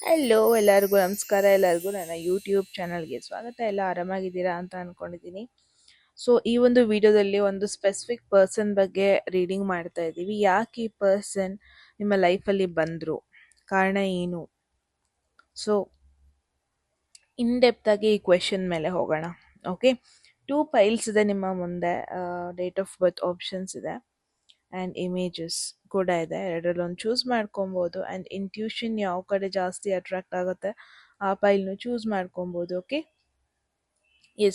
Hello ಎಲ್ಲರಿಗೂ ನಮಸ್ಕಾರ. ಎಲ್ಲರಿಗೂ ನನ್ನ ಯೂಟ್ಯೂಬ್ ಚಾನಲ್ಗೆ ಸ್ವಾಗತ. ಎಲ್ಲ ಆರಾಮಾಗಿದ್ದೀರಾ ಅಂತ ಅಂದ್ಕೊಂಡಿದ್ದೀನಿ. ಸೊ ಈ ಒಂದು ವಿಡಿಯೋದಲ್ಲಿ ಒಂದು ಸ್ಪೆಸಿಫಿಕ್ ಪರ್ಸನ್ ಬಗ್ಗೆ ರೀಡಿಂಗ್ ಮಾಡ್ತಾ ಇದ್ದೀವಿ. ಯಾಕೆ ಈ ಪರ್ಸನ್ ನಿಮ್ಮ ಲೈಫಲ್ಲಿ ಬಂದರು, ಕಾರಣ ಏನು? ಸೊ ಇನ್ ಡೆಪ್ತ್ ಆಗಿ ಈ ಕ್ವೆಶನ್ ಮೇಲೆ ಹೋಗೋಣ. ಓಕೆ, 2 ಫೈಲ್ಸ್ ಇದೆ ನಿಮ್ಮ ಮುಂದೆ. ಡೇಟ್ ಆಫ್ ಬರ್ತ್ ಆಪ್ಷನ್ಸ್ ಇದೆ ಆ್ಯಂಡ್ ಇಮೇಜಸ್ ಕೂಡ ಇದೆ. ಎರಡರಲ್ಲಿ ಒಂದು ಚೂಸ್ ಮಾಡ್ಕೊಬೋದು. ಆ್ಯಂಡ್ ಇಂಟ್ಯೂಷನ್ ಯಾವ ಕಡೆ ಜಾಸ್ತಿ ಅಟ್ರಾಕ್ಟ್ ಆಗುತ್ತೆ ಆ ಫೈಲ್ನು ಚೂಸ್ ಮಾಡ್ಕೊಬೋದು. ಓಕೆ,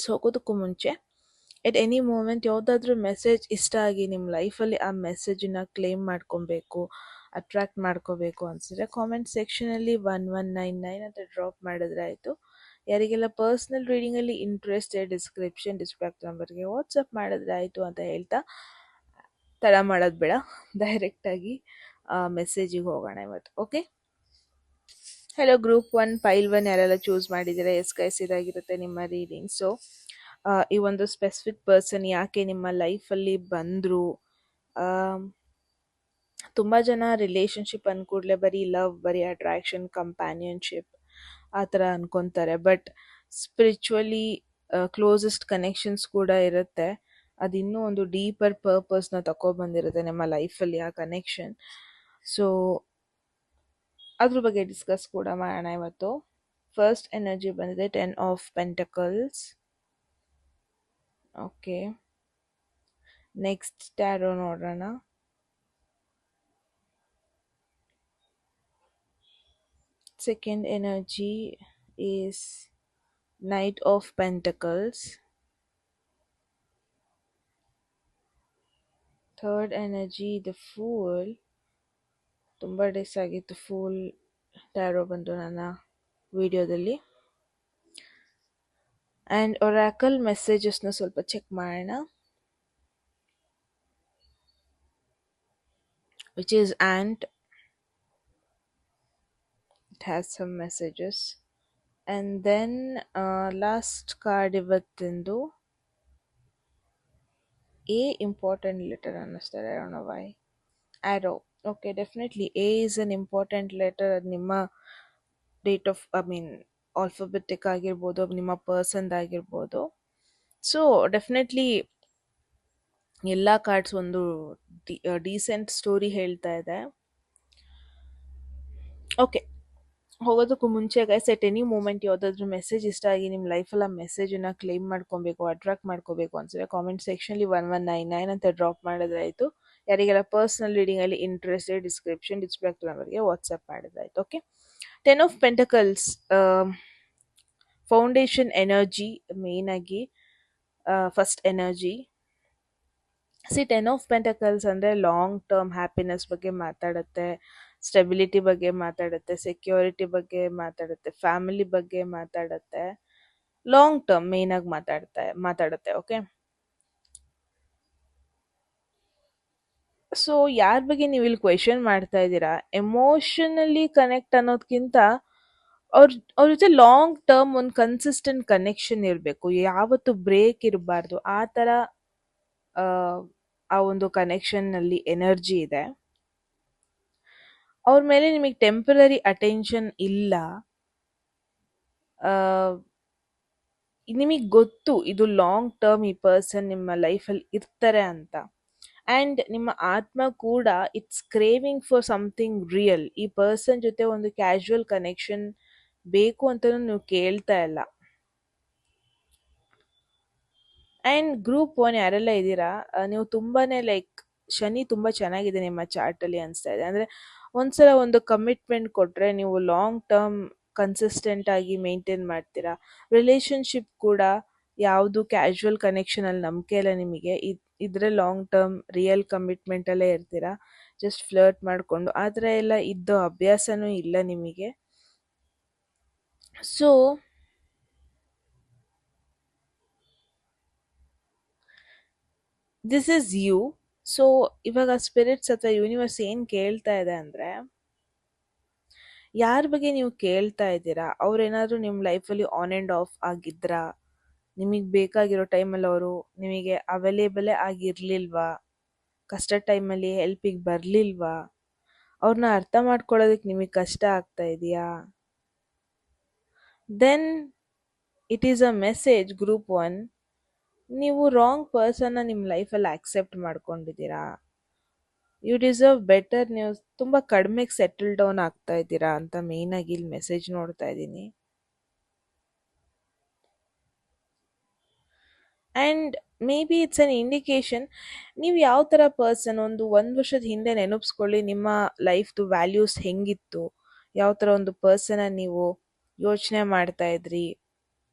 ಹೋಗೋದಕ್ಕೂ ಮುಂಚೆ ಎಟ್ ಎನಿ ಮೂಮೆಂಟ್ ಯಾವುದಾದ್ರೂ ಮೆಸೇಜ್ ಇಷ್ಟ ಆಗಿ ನಿಮ್ಮ ಲೈಫಲ್ಲಿ ಆ ಮೆಸೇಜನ್ನ ಕ್ಲೇಮ್ ಮಾಡ್ಕೊಬೇಕು, ಅಟ್ರಾಕ್ಟ್ ಮಾಡ್ಕೋಬೇಕು ಅನಿಸಿದ್ರೆ ಕಾಮೆಂಟ್ ಸೆಕ್ಷನಲ್ಲಿ 1199 ಅಂತ ಡ್ರಾಪ್ ಮಾಡಿದ್ರೆ ಆಯಿತು. ಯಾರಿಗೆಲ್ಲ ಪರ್ಸ್ನಲ್ ರೀಡಿಂಗಲ್ಲಿ ಇಂಟ್ರೆಸ್ಟೆಡ್ ಡಿಸ್ಕ್ರಿಪ್ಷನ್ ನಂಬರ್ಗೆ ವಾಟ್ಸಪ್ ಮಾಡಿದ್ರೆ ಆಯಿತು ಅಂತ ಹೇಳ್ತಾ ತಡ ಮಾಡೋದು ಬೇಡ, ಡೈರೆಕ್ಟಾಗಿ ಮೆಸೇಜಿಗೆ ಹೋಗೋಣ ಇವತ್ತು. ಓಕೆ, ಹಲೋ ಗ್ರೂಪ್ 1 ಫೈಲ್ 1 ಯಾರೆಲ್ಲ ಚೂಸ್ ಮಾಡಿದ್ದೀರಾ? ಎಸ್ ಗೈಸ್, ಇದಾಗಿರುತ್ತೆ ನಿಮ್ಮ ರೀಡಿಂಗ್. ಸೊ ಈ ಒಂದು ಸ್ಪೆಸಿಫಿಕ್ ಪರ್ಸನ್ ಯಾಕೆ ನಿಮ್ಮ ಲೈಫಲ್ಲಿ ಬಂದರು? ತುಂಬ ಜನ ರಿಲೇಷನ್ಶಿಪ್ ಅಂದ್ಕೂಡ್ಲೆ ಬರೀ ಲವ್, ಬರೀ ಅಟ್ರಾಕ್ಷನ್, ಕಂಪ್ಯಾನಿಯನ್ಶಿಪ್ ಆ ಥರ ಅನ್ಕೊತಾರೆ. ಬಟ್ ಸ್ಪಿರಿಚುವಲಿ ಕ್ಲೋಸೆಸ್ಟ್ ಕನೆಕ್ಷನ್ಸ್ ಕೂಡ ಇರುತ್ತೆ. ಅದು ಇನ್ನೂ ಒಂದು ಡೀಪರ್ ಪರ್ಪಸ್ನ ತಗೊಬಂದಿರುತ್ತೆ ನಿಮ್ಮ ಲೈಫಲ್ಲಿ ಆ ಕನೆಕ್ಷನ್. ಸೊ ಅದ್ರ ಬಗ್ಗೆ ಡಿಸ್ಕಸ್ ಕೂಡ ಮಾಡೋಣ ಇವತ್ತು. ಫಸ್ಟ್ ಎನರ್ಜಿ ಬಂದಿದೆ 10 of pentacles. Okay, next tarot ನೋಡೋಣ. Second energy is knight of pentacles. Third energy the fool. ತುಂಬ ಡೇಸ್ ಆಗಿತ್ತು ಫೂಲ್ ಟ್ಯಾರೋ ಬಂದು ನನ್ನ ವಿಡಿಯೋದಲ್ಲಿ. ಆ್ಯಂಡ್ ಒರಾಕಲ್ ಮೆಸೇಜಸ್ನ ಸ್ವಲ್ಪ ಚೆಕ್ ಮಾಡೋಣ. Which is ant. It has some messages. And then last card ಇವತ್ತಿಂದು ಎ ಇಂಪಾರ್ಟೆಂಟ್ ಲೆಟರ್ ಅನ್ನಿಸ್ತಾರೆ. I don't know why. Arrow. Okay, definitely A is an important letter. ಅದು ನಿಮ್ಮ ಡೇಟ್ ಆಫ್ ಆಲ್ಫಾಬೆಟಿಕ್ ಆಗಿರ್ಬೋದು, ನಿಮ್ಮ ಪರ್ಸನ್ದಾಗಿರ್ಬೋದು. So definitely ಎಲ್ಲ cards ಒಂದು decent story ಹೇಳ್ತಾ ಇದೆ. ಓಕೆ, ಹೋಗೋದಕ್ಕೂ ಮುಂಚೆ ಗೈಸ್, ಎಟ್ ಎನಿ ಮೂಮೆಂಟ್ ಯಾವುದಾದ್ರೂ ಮೆಸೇಜ್ ಇಷ್ಟ ಆಗಿ ನಿಮ್ಮ ಲೈಫಲ್ಲಿ ಆ ಮೆಸೇಜನ್ನು ಕ್ಲೇಮ್ ಮಾಡ್ಕೊಬೇಕು, ಅಟ್ರಾಕ್ಟ್ ಮಾಡ್ಕೋಬೇಕು ಅನ್ಸಿದ್ರೆ ಕಾಮೆಂಟ್ ಸೆಕ್ಷನ್ಲಿ 1199 ಅಂತ ಡ್ರಾಪ್ ಮಾಡಿದ್ರಾಯಿತು. ಯಾರಿಗೆಲ್ಲ ಪರ್ಸ್ನಲ್ ರೀಡಿಂಗಲ್ಲಿ ಇಂಟ್ರೆಸ್ಟೆಡ್ ಡಿಸ್ಕ್ರಿಪ್ಷನ್ ನಂಬರ್ಗೆ ವಾಟ್ಸಪ್ ಮಾಡಿದ್ರಾಯ್ತು. Okay, 10 of pentacles foundation energy main ಆಗಿ ಫಸ್ಟ್ ಎನರ್ಜಿ. 10 ಆಫ್ ಪೆಂಟಕಲ್ಸ್ ಅಂದರೆ ಲಾಂಗ್ ಟರ್ಮ್ ಹ್ಯಾಪಿನೆಸ್ ಬಗ್ಗೆ ಮಾತಾಡುತ್ತೆ, ಸ್ಟೆಬಿಲಿಟಿ ಬಗ್ಗೆ ಮಾತಾಡುತ್ತೆ, ಸೆಕ್ಯೂರಿಟಿ ಬಗ್ಗೆ ಮಾತಾಡುತ್ತೆ, ಫ್ಯಾಮಿಲಿ ಬಗ್ಗೆ ಮಾತಾಡುತ್ತೆ, ಲಾಂಗ್ ಟರ್ಮ್ ಮೇಯ್ನಾಗಿ ಮಾತಾಡುತ್ತೆ. ಓಕೆ, ಸೊ ಯಾರ ಬಗ್ಗೆ ನೀವು ಇಲ್ಲಿ ಕ್ವೆಶನ್ ಮಾಡ್ತಾ ಇದ್ದೀರಾ? ಎಮೋಷನಲಿ ಕನೆಕ್ಟ್ ಅನ್ನೋದಕ್ಕಿಂತ ಅವ್ರ ಜೊತೆ ಲಾಂಗ್ ಟರ್ಮ್ ಒಂದು ಕನ್ಸಿಸ್ಟೆಂಟ್ ಕನೆಕ್ಷನ್ ಇರಬೇಕು, ಯಾವತ್ತು ಬ್ರೇಕ್ ಇರಬಾರ್ದು. ಆ ಥರ ಆ ಒಂದು ಕನೆಕ್ಷನ್ನಲ್ಲಿ ಎನರ್ಜಿ ಇದೆ. ಅವ್ರ ಮೇಲೆ ನಿಮಗೆ ಟೆಂಪರರಿ ಅಟೆನ್ಷನ್ ಇಲ್ಲ. ನಿಮಗೆ ಗೊತ್ತು ಇದು ಲಾಂಗ್ ಟರ್ಮ್ ಈ ಪರ್ಸನ್ ನಿಮ್ಮ ಲೈಫಲ್ಲಿ ಇರ್ತಾರೆ ಅಂತ. ಆ್ಯಂಡ್ ನಿಮ್ಮ ಆತ್ಮ ಕೂಡ it's craving for something real. ಈ ಪರ್ಸನ್ ಜೊತೆ ಒಂದು ಕ್ಯಾಶುವಲ್ ಕನೆಕ್ಷನ್ ಬೇಕು ಅಂತಲೂ ನೀವು ಕೇಳ್ತಾ ಇಲ್ಲ. ಆ್ಯಂಡ್ ಗ್ರೂಪ್ 1 ಯಾರೆಲ್ಲ ಇದ್ದೀರಾ, ನೀವು ತುಂಬಾ ಲೈಕ್ ಶನಿ ತುಂಬ ಚೆನ್ನಾಗಿದೆ ನಿಮ್ಮ ಚಾರ್ಟಲ್ಲಿ ಅನಿಸ್ತಾ ಇದೆ. ಅಂದರೆ ಒಂದ್ಸಲ ಒಂದು ಕಮಿಟ್ಮೆಂಟ್ ಕೊಟ್ಟರೆ ನೀವು ಲಾಂಗ್ ಟರ್ಮ್ ಕನ್ಸಿಸ್ಟೆಂಟ್ ಆಗಿ ಮೇಂಟೈನ್ ಮಾಡ್ತೀರಾ. ರಿಲೇಷನ್ಶಿಪ್ ಕೂಡ ಯಾವುದು ಕ್ಯಾಶುವಲ್ ಕನೆಕ್ಷನಲ್ಲಿ ನಂಬಿಕೆ ಇಲ್ಲ ನಿಮಗೆ. ಇದ್ರೆ ಲಾಂಗ್ ಟರ್ಮ್ ರಿಯಲ್ ಕಮಿಟ್ಮೆಂಟಲ್ಲೇ ಇರ್ತೀರಾ. ಜಸ್ಟ್ ಫ್ಲರ್ಟ್ ಮಾಡಿಕೊಂಡು ಆ ಥರ ಎಲ್ಲ ಇದ್ದೋ ಅಭ್ಯಾಸನೂ ಇಲ್ಲ ನಿಮಗೆ. So this is you. So ಇವಾಗ ಸ್ಪಿರಿಟ್ಸ್ ಅಥವಾ ಯೂನಿವರ್ಸ್ ಏನು ಕೇಳ್ತಾ ಇದೆ ಅಂದರೆ, ಯಾರ ಬಗ್ಗೆ ನೀವು ಕೇಳ್ತಾ ಇದ್ದೀರಾ ಅವ್ರೇನಾದರೂ ನಿಮ್ಮ ಲೈಫಲ್ಲಿ ಆನ್ ಆ್ಯಂಡ್ ಆಫ್ ಆಗಿದ್ರಾ? ನಿಮಗೆ ಬೇಕಾಗಿರೋ ಟೈಮಲ್ಲಿ ಅವರು ನಿಮಗೆ ಅವೈಲೇಬಲೇ ಆಗಿರಲಿಲ್ವಾ? ಕಷ್ಟ ಟೈಮಲ್ಲಿ ಹೆಲ್ಪಿಗೆ ಬರಲಿಲ್ವಾ? ಅವ್ರನ್ನ ಅರ್ಥ ಮಾಡ್ಕೊಳ್ಳೋದಕ್ಕೆ ನಿಮಗೆ ಕಷ್ಟ ಆಗ್ತಾ ಇದೆಯಾ? Then it is a message group one. ನೀವು ರಾಂಗ್ ಪರ್ಸನ್ನ ನಿಮ್ಮ ಲೈಫಲ್ಲಿ ಆಕ್ಸೆಪ್ಟ್ ಮಾಡ್ಕೊಂಡಿದ್ದೀರಾ. You deserve better. ನೀವು ತುಂಬ ಕಡಿಮೆಗೆ ಸೆಟಲ್ ಡೌನ್ ಆಗ್ತಾ ಇದ್ದೀರಾ ಅಂತ ಮೇಯ್ನಾಗಿ ಇಲ್ಲಿ ಮೆಸೇಜ್ ನೋಡ್ತಾ ಇದ್ದೀನಿ. And may be it's an indication. ನೀವು ಯಾವ ಥರ ಪರ್ಸನ್, ಒಂದು ವರ್ಷದ ಹಿಂದೆ ನೆನಪಿಸ್ಕೊಳ್ಳಿ ನಿಮ್ಮ ಲೈಫ್ದು ವ್ಯಾಲ್ಯೂಸ್ ಹೆಂಗಿತ್ತು, ಯಾವ ಥರ ಒಂದು ಪರ್ಸನ್ನ ನೀವು ಯೋಚನೆ ಮಾಡ್ತಾ ಇದ್ರಿ,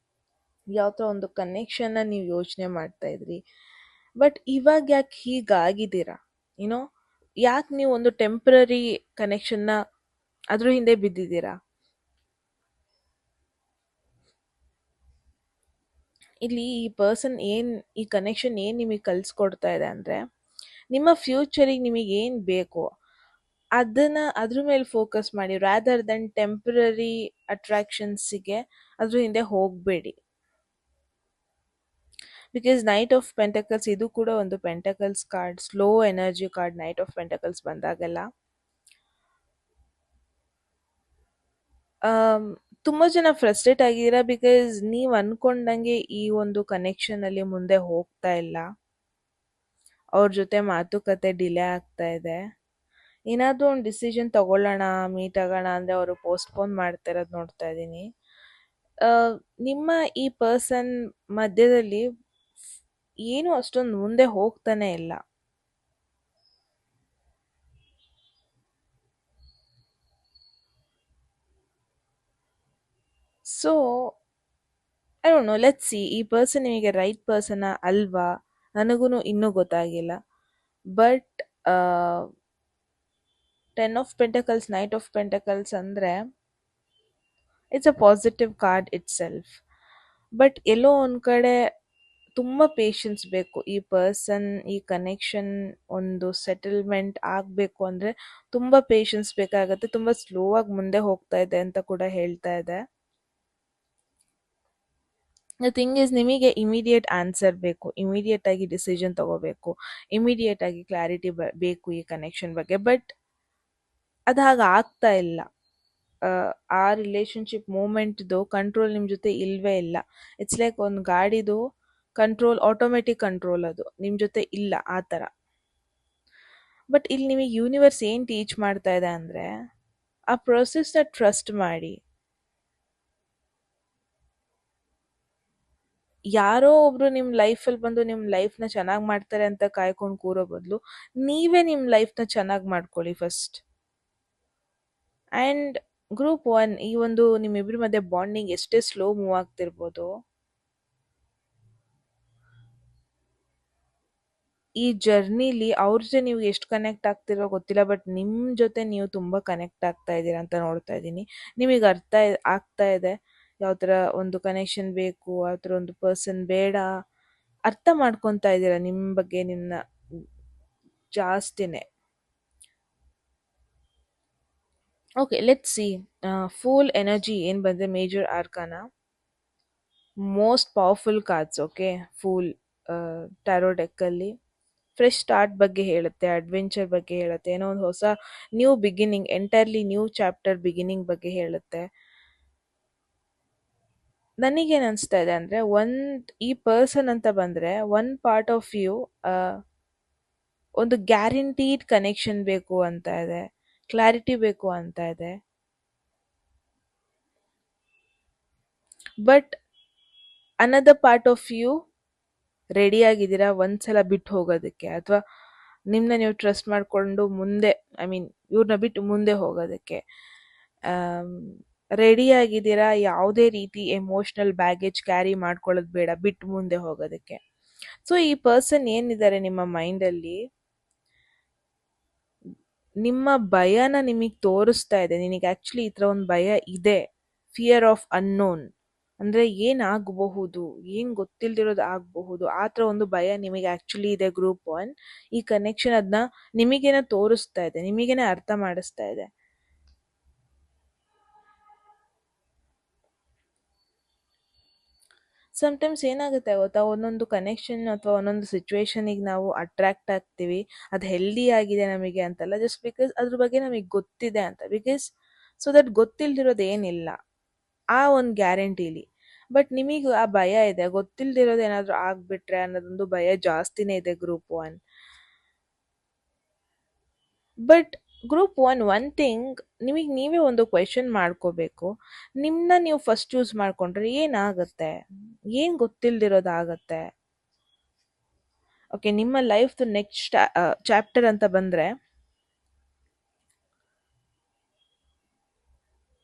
ಯಾವ ಥರ ಒಂದು ಕನೆಕ್ಷನ್ನ ನೀವು ಯೋಚನೆ ಮಾಡ್ತಾ ಇದ್ರಿ. ಬಟ್ ಇವಾಗ ಯಾಕೆ ಹೀಗಾಗಿದ್ದೀರಾ? ಯುನೋ, ಯಾಕೆ ನೀವು ಒಂದು ಟೆಂಪ್ರರಿ ಕನೆಕ್ಷನ್ನ ಅದ್ರ ಹಿಂದೆ ಬಿದ್ದಿದ್ದೀರಾ? ಇಲ್ಲಿ ಈ ಪರ್ಸನ್ ಏನು, ಈ ಕನೆಕ್ಷನ್ ಏನು ನಿಮಗೆ ಕಲಿಸ್ಕೊಡ್ತಾ ಇದೆ ಅಂದರೆ, ನಿಮ್ಮ ಫ್ಯೂಚರಿಗೆ ನಿಮಗೆ ಏನು ಬೇಕು ಅದನ್ನು ಅದ್ರ ಮೇಲೆ ಫೋಕಸ್ ಮಾಡಿ, ರಾದರ್ ದೆನ್ ಟೆಂಪ್ರರಿ ಅಟ್ರಾಕ್ಷನ್ಸಿಗೆ ಅದ್ರ ಹಿಂದೆ ಹೋಗಬೇಡಿ. ಬಿಕಾಸ್ ನೈಟ್ ಆಫ್ ಪೆಂಟಕಲ್ಸ್ ಇದು ಕೂಡ ಒಂದು pentacles card, slow energy card. Night of pentacles ಬಂದಾಗೆಲ್ಲ ತುಂಬ ಜನ ಫ್ರಸ್ಟ್ರೇಟ್ ಆಗಿದ್ದೀರಾ ಬಿಕಾಸ್ ನೀವು ಅನ್ಕೊಂಡಂಗೆ ಈ ಒಂದು ಕನೆಕ್ಷನಲ್ಲಿ ಮುಂದೆ ಹೋಗ್ತಾ ಇಲ್ಲ. ಅವ್ರ ಜೊತೆ ಮಾತುಕತೆ ಡಿಲೇ ಆಗ್ತಾ ಇದೆ. ಏನಾದರೂ ಒಂದು ಡಿಸಿಷನ್ ತಗೊಳ್ಳೋಣ, ಮೀಟ್ ಆಗೋಣ ಅಂದರೆ ಅವರು ಪೋಸ್ಟ್ಪೋನ್ ಮಾಡ್ತಾ ಇರೋದು ನೋಡ್ತಾ ಇದ್ದೀನಿ. ನಿಮ್ಮ ಈ ಪರ್ಸನ್ ಮಧ್ಯದಲ್ಲಿ ಏನು ಅಷ್ಟೊಂದು ಮುಂದೆ ಹೋಗ್ತಾನೆ ಇಲ್ಲ. So I don't know, let's see ಈ ಪರ್ಸನ್ ನಿಮಗೆ ರೈಟ್ ಪರ್ಸನ ಅಲ್ವಾ, ನನಗೂ ಇನ್ನೂ ಗೊತ್ತಾಗಿಲ್ಲ. But ten of pentacles, knight of pentacles ಅಂದರೆ it's a positive card itself. But ಎಲ್ಲೋ ಒಂದು ಕಡೆ ತುಂಬ ಪೇಷನ್ಸ್ ಬೇಕು. ಈ ಪರ್ಸನ್, ಈ ಕನೆಕ್ಷನ್ ಒಂದು ಸೆಟಲ್ಮೆಂಟ್ ಆಗಬೇಕು ಅಂದರೆ ತುಂಬ ಪೇಷನ್ಸ್ ಬೇಕಾಗುತ್ತೆ. ತುಂಬ ಸ್ಲೋ ಆಗಿ ಮುಂದೆ ಹೋಗ್ತಾ ಇದೆ ಅಂತ ಕೂಡ ಹೇಳ್ತಾ ಇದೆ. ದ ಥಿಂಗ್ ಈಸ್, ನಿಮಗೆ ಇಮಿಡಿಯೇಟ್ ಆನ್ಸರ್ ಬೇಕು, ಇಮಿಡಿಯೇಟ್ ಆಗಿ ಡಿಸಿಷನ್ ತಗೋಬೇಕು, ಇಮಿಡಿಯೇಟ್ ಆಗಿ ಕ್ಲಾರಿಟಿ ಬೇಕು ಈ ಕನೆಕ್ಷನ್ ಬಗ್ಗೆ. ಬಟ್ ಅದು ಹಾಗೆ ಆಗ್ತಾ ಇಲ್ಲ. ಆ ರಿಲೇಶನ್ಶಿಪ್ ಮೂಮೆಂಟ್ದು ಕಂಟ್ರೋಲ್ ನಿಮ್ಮ ಜೊತೆ ಇಲ್ಲವೇ ಇಲ್ಲ. ಇಟ್ಸ್ ಲೈಕ್ ಒಂದು ಗಾಡಿದು ಕಂಟ್ರೋಲ್, ಆಟೋಮೆಟಿಕ್ ಕಂಟ್ರೋಲ್ ಅದು ನಿಮ್ಮ ಜೊತೆ ಇಲ್ಲ ಆ ಥರ. ಬಟ್ ಇಲ್ಲಿ ನಿಮಗೆ ಯೂನಿವರ್ಸ್ ಏನು ಟೀಚ್ ಮಾಡ್ತಾ ಇದೆ ಅಂದರೆ, ಆ ಪ್ರೊಸೆಸ್ನ ಟ್ರಸ್ಟ್ ಮಾಡಿ. ಯಾರೋ ಒಬ್ರು ನಿಮ್ಮ ಲೈಫಲ್ಲಿ ಬಂದು ನಿಮ್ಮ ಲೈಫ್ನ ಚೆನ್ನಾಗಿ ಮಾಡ್ತಾರೆ ಅಂತ ಕಾಯ್ಕೊಂಡು ಕೂರೋ ಬದಲು ನೀವೇ ನಿಮ್ಮ ಲೈಫ್ನ ಚೆನ್ನಾಗಿ ಮಾಡ್ಕೊಳ್ಳಿ ಫಸ್ಟ್. ಆ್ಯಂಡ್ ಗ್ರೂಪ್ ಒನ್, ಈ ಒಂದು ನಿಮ್ಮಿಬ್ಬರ ಮಧ್ಯೆ ಬಾಂಡಿಂಗ್ ಎಷ್ಟೇ ಸ್ಲೋ ಮೂವ್ ಆಗ್ತಿರ್ಬೋದು, ಈ ಜರ್ನಿಲಿ ಅವ್ರ ಜೊತೆ ನೀವು ಎಷ್ಟು ಕನೆಕ್ಟ್ ಆಗ್ತಿರೋ ಗೊತ್ತಿಲ್ಲ, ಬಟ್ ನಿಮ್ಮ ಜೊತೆ ನೀವು ತುಂಬ ಕನೆಕ್ಟ್ ಆಗ್ತಾ ಇದ್ದೀರಾ ಅಂತ ನೋಡ್ತಾ ಇದ್ದೀನಿ. ನಿಮಗೆ ಅರ್ಥ ಆಗ್ತಾ ಇದೆ ಯಾವ ಥರ ಒಂದು ಕನೆಕ್ಷನ್ ಬೇಕು, ಯಾವ ಥರ ಒಂದು ಪರ್ಸನ್ ಬೇಡ, ಅರ್ಥ ಮಾಡ್ಕೊತಾ ಇದ್ದೀರಾ ನಿಮ್ಮ ಬಗ್ಗೆ ನಿನ್ನ ಜಾಸ್ತಿನೇ. Okay, let's see fool energy ಏನು ಬಂದರೆ, major arcana, most powerful cards. Okay, fool tarot ಡೆಕ್ಕಲ್ಲಿ ಫ್ರೆಶ್ ಸ್ಟಾರ್ಟ್ ಬಗ್ಗೆ ಹೇಳುತ್ತೆ, ಅಡ್ವೆಂಚರ್ ಬಗ್ಗೆ ಹೇಳುತ್ತೆ, ಏನೋ ಒಂದು ಹೊಸ new beginning, entirely new chapter beginning ಬಗ್ಗೆ ಹೇಳುತ್ತೆ. ನನಗೇನು ಅನಿಸ್ತಾ ಇದೆ ಅಂದರೆ, ಈ ಪರ್ಸನ್ ಅಂತ ಬಂದರೆ ಒನ್ ಪಾರ್ಟ್ ಆಫ್ ಯು ಒಂದು ಗ್ಯಾರಂಟೀಡ್ ಕನೆಕ್ಷನ್ ಬೇಕು ಅಂತ ಇದೆ, ಕ್ಲಾರಿಟಿ ಬೇಕು ಅಂತ ಇದೆ. But another part of you ready ಆಗಿದ್ದೀರಾ ಒಂದ್ಸಲ ಬಿಟ್ಟು ಹೋಗೋದಕ್ಕೆ, ಅಥವಾ ನಿಮ್ಮನ್ನ ನೀವು ಟ್ರಸ್ಟ್ ಮಾಡಿಕೊಂಡು ಮುಂದೆ, ಐ ಮೀನ್ ಇವ್ರನ್ನ ಬಿಟ್ಟು ಮುಂದೆ ಹೋಗೋದಕ್ಕೆ ರೆಡಿ ಆಗಿದ್ದೀರಾ. ಯಾವುದೇ ರೀತಿ ಎಮೋಷ್ನಲ್ ಬ್ಯಾಗೇಜ್ ಕ್ಯಾರಿ ಮಾಡ್ಕೊಳ್ಳೋದು ಬೇಡ, ಬಿಟ್ಟು ಮುಂದೆ ಹೋಗೋದಕ್ಕೆ. ಸೊ ಈ ಪರ್ಸನ್ ಏನಿದ್ದಾರೆ ನಿಮ್ಮ ಮೈಂಡಲ್ಲಿ, ನಿಮ್ಮ ಭಯನ ನಿಮಗೆ ತೋರಿಸ್ತಾ ಇದೆ. ನಿನಗೆ ಆ್ಯಕ್ಚುಲಿ ಈ ಥರ ಒಂದು ಭಯ ಇದೆ, ಫಿಯರ್ ಆಫ್ ಅನ್ನೋನ್, ಅಂದರೆ ಏನಾಗಬಹುದು, ಏನು ಗೊತ್ತಿಲ್ದಿರೋದು ಆಗಬಹುದು, ಆ ಥರ ಒಂದು ಭಯ ನಿಮಗೆ ಆ್ಯಕ್ಚುಲಿ ಇದೆ. ಗ್ರೂಪ್ ಒನ್, ಈ ಕನೆಕ್ಷನ್ ಅದನ್ನ ನಿಮಗೇನೆ ತೋರಿಸ್ತಾ ಇದೆ, ನಿಮಗೇನೆ ಅರ್ಥ ಮಾಡಿಸ್ತಾ ಇದೆ. ಸಮ್ಟೈಮ್ಸ್ ಏನಾಗುತ್ತೆ ಗೊತ್ತಾ, ಒಂದೊಂದು ಕನೆಕ್ಷನ್ ಅಥವಾ ಒಂದೊಂದು ಸಿಚುವೇಶನಿಗೆ ನಾವು ಅಟ್ರಾಕ್ಟ್ ಆಗ್ತೀವಿ, ಅದು ಹೆಲ್ದಿ ಆಗಿದೆ ನಮಗೆ ಅಂತಲ್ಲ, ಜಸ್ಟ್ ಬಿಕಾಸ್ ಅದ್ರ ಬಗ್ಗೆ ನಮಗೆ ಗೊತ್ತಿದೆ ಅಂತ. ಬಿಕಾಸ್ ಸೊ ದಟ್ ಗೊತ್ತಿಲ್ದಿರೋದು ಏನಿಲ್ಲ, ಆ ಒಂದು ಗ್ಯಾರಂಟಿಲಿ. ಬಟ್ ನಿಮಗೆ ಆ ಭಯ ಇದೆ, ಗೊತ್ತಿಲ್ದಿರೋದು ಏನಾದರೂ ಆಗ್ಬಿಟ್ರೆ ಅನ್ನೋದೊಂದು ಭಯ ಜಾಸ್ತಿನೇ ಇದೆ group one. But group one thing, ನಿಮಗೆ ನೀವೇ ಒಂದು ಕ್ವೆಶನ್ ಮಾಡ್ಕೋಬೇಕು. ನಿಮ್ಮನ್ನ ನೀವು ಫಸ್ಟ್ ಚೂಸ್ ಮಾಡ್ಕೊಂಡ್ರೆ ಏನಾಗುತ್ತೆ, ಏನು ಗೊತ್ತಿಲ್ದಿರೋದಾಗತ್ತೆ. ಓಕೆ, ನಿಮ್ಮ ಲೈಫ್ದು ನೆಕ್ಸ್ಟ್ ಚಾಪ್ಟರ್ ಅಂತ ಬಂದರೆ,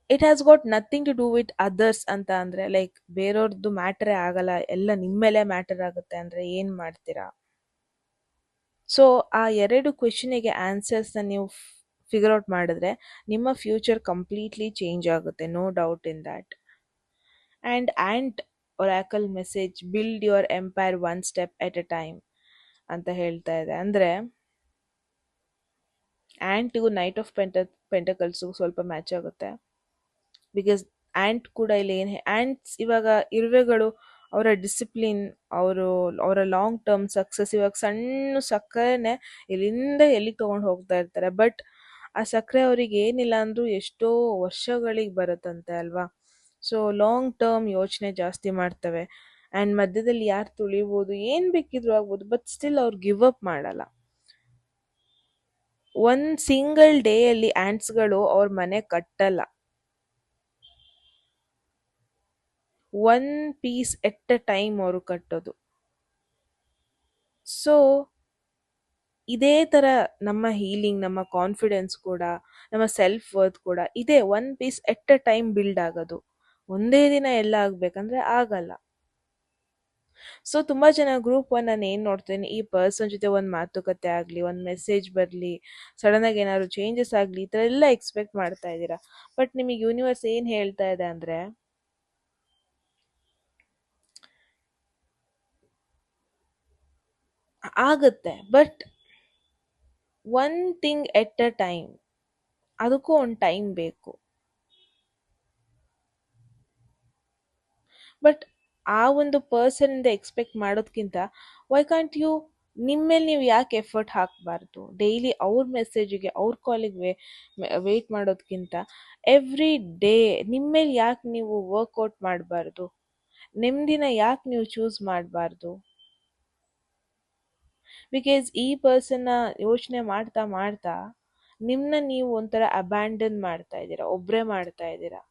it has got nothing to do with others ಅಂತ ಅಂದರೆ, ಲೈಕ್ ಬೇರೆಯವ್ರದ್ದು ಮ್ಯಾಟರೇ ಆಗಲ್ಲ, ಎಲ್ಲ ನಿಮ್ಮ ಮೇಲೆ ಮ್ಯಾಟರ್ ಆಗುತ್ತೆ ಅಂದರೆ ಏನು ಮಾಡ್ತೀರಾ? ಸೊ ಆ ಎರಡು ಕ್ವೆಶನಿಗೆ ಆನ್ಸರ್ಸ್ನ ನೀವು ಫಿಗರ್ ಔಟ್ ಮಾಡಿದ್ರೆ ನಿಮ್ಮ ಫ್ಯೂಚರ್ ಕಂಪ್ಲೀಟ್ಲಿ ಚೇಂಜ್ ಆಗುತ್ತೆ, no doubt in that. And oracle message, build your empire one step at a time ಅಂತ ಹೇಳ್ತಾ ಇದೆ. ಅಂದರೆ ಆ್ಯಂಟಿಗೂ ನೈಟ್ ಆಫ್ ಪೆಂಟಕಲ್ಸು ಸ್ವಲ್ಪ ಮ್ಯಾಚ್ ಆಗುತ್ತೆ. ಬಿಕಾಸ್ ಆ್ಯಂಟ್ ಕೂಡ ಇಲ್ಲಿ ಏನು, ಆ್ಯಂಟ್ಸ್ ಇವಾಗ ಇರುವೆಗಳು ಅವರ ಡಿಸಿಪ್ಲಿನ್, ಅವರ ಲಾಂಗ್ ಟರ್ಮ್ ಸಕ್ಸಸ್, ಇವಾಗ ಸಣ್ಣ ಸಕ್ಕರೆನೇ ಇಲ್ಲಿಂದ ಎಲ್ಲಿಗೆ ತೊಗೊಂಡು ಹೋಗ್ತಾ ಇರ್ತಾರೆ. ಬಟ್ ಆ ಸಕ್ಕರೆ ಅವ್ರಿಗೆ ಏನಿಲ್ಲ ಅಂದರೂ ಎಷ್ಟೋ ವರ್ಷಗಳಿಗೆ ಬರುತ್ತಂತೆ ಅಲ್ವಾ. ಸೊ ಲಾಂಗ್ ಟರ್ಮ್ ಯೋಚನೆ ಜಾಸ್ತಿ ಮಾಡ್ತವೆ. ಆ್ಯಂಡ್ ಮಧ್ಯದಲ್ಲಿ ಯಾರು ತುಳಿಬೋದು, ಏನು ಬೇಕಿದ್ರೂ ಆಗ್ಬೋದು, ಬಟ್ ಸ್ಟಿಲ್ ಅವ್ರು ಗಿವ್ ಅಪ್ ಮಾಡಲ್ಲ. ಒಂದು ಸಿಂಗಲ್ ಡೇಯಲ್ಲಿ ಆ್ಯಂಟ್ಸ್ಗಳು ಅವ್ರ ಮನೆ ಕಟ್ಟಲ್ಲ, one piece at a time ಅವರು ಕಟ್ಟೋದು. ಸೊ ಇದೇ ಥರ ನಮ್ಮ ಹೀಲಿಂಗ್, ನಮ್ಮ ಕಾನ್ಫಿಡೆನ್ಸ್ ಕೂಡ, ನಮ್ಮ ಸೆಲ್ಫ್ ವರ್ತ್ ಕೂಡ ಇದೇ one piece at a time build ಆಗೋದು. ಒಂದೇ ದಿನ ಎಲ್ಲ ಆಗಬೇಕಂದ್ರೆ ಆಗಲ್ಲ. ಸೊ ತುಂಬ ಜನ ಗ್ರೂಪ್ ಒನ್ ನಾನು ಏನು ನೋಡ್ತೇನೆ, ಈ ಪರ್ಸನ್ ಜೊತೆ ಒಂದು ಮಾತುಕತೆ ಆಗಲಿ, ಒಂದು ಮೆಸೇಜ್ ಬರಲಿ, ಸಡನ್ನಾಗಿ ಏನಾದ್ರು ಚೇಂಜಸ್ ಆಗಲಿ, ಈ ಥರ ಎಲ್ಲ ಎಕ್ಸ್ಪೆಕ್ಟ್ ಮಾಡ್ತಾ ಇದ್ದೀರಾ. ಬಟ್ ನಿಮಗೆ ಯೂನಿವರ್ಸ್ ಏನು ಹೇಳ್ತಾ ಇದೆ ಅಂದರೆ, ಆಗುತ್ತೆ but one thing at a time, ಅದಕ್ಕೂ ಒಂದು ಟೈಮ್ ಬೇಕು. ಬಟ್ ಆ ಒಂದು ಪರ್ಸನಿಂದ ಎಕ್ಸ್ಪೆಕ್ಟ್ ಮಾಡೋದಕ್ಕಿಂತ ವೈ ಕಾಂಟ್ ಯು ನಿಮ್ಮೇಲೆ ನೀವು ಯಾಕೆ ಎಫರ್ಟ್ ಹಾಕಬಾರ್ದು? ಡೈಲಿ ಅವ್ರ ಮೆಸೇಜಿಗೆ, ಅವ್ರ ಕಾಲಿಗೆ ವೆಯ್ಟ್ ಮಾಡೋದಕ್ಕಿಂತ ಎವ್ರಿ ಡೇ ನಿಮ್ಮೇಲೆ ಯಾಕೆ ನೀವು ವರ್ಕೌಟ್ ಮಾಡಬಾರ್ದು? ನೆಮ್ಮದಿನ ಯಾಕೆ ನೀವು ಚೂಸ್ ಮಾಡಬಾರ್ದು? ಬಿಕಾಸ್ ಈ ಪರ್ಸನ್ನ ಯೋಚನೆ ಮಾಡ್ತಾ ಮಾಡ್ತಾ ನಿಮ್ಮನ್ನ ನೀವು ಒಂಥರ ಅಬ್ಯಾಂಡನ್ ಮಾಡ್ತಾ ಇದ್ದೀರಾ, ಒಬ್ಬರೇ ಮಾಡ್ತಾ ಇದ್ದೀರಾ.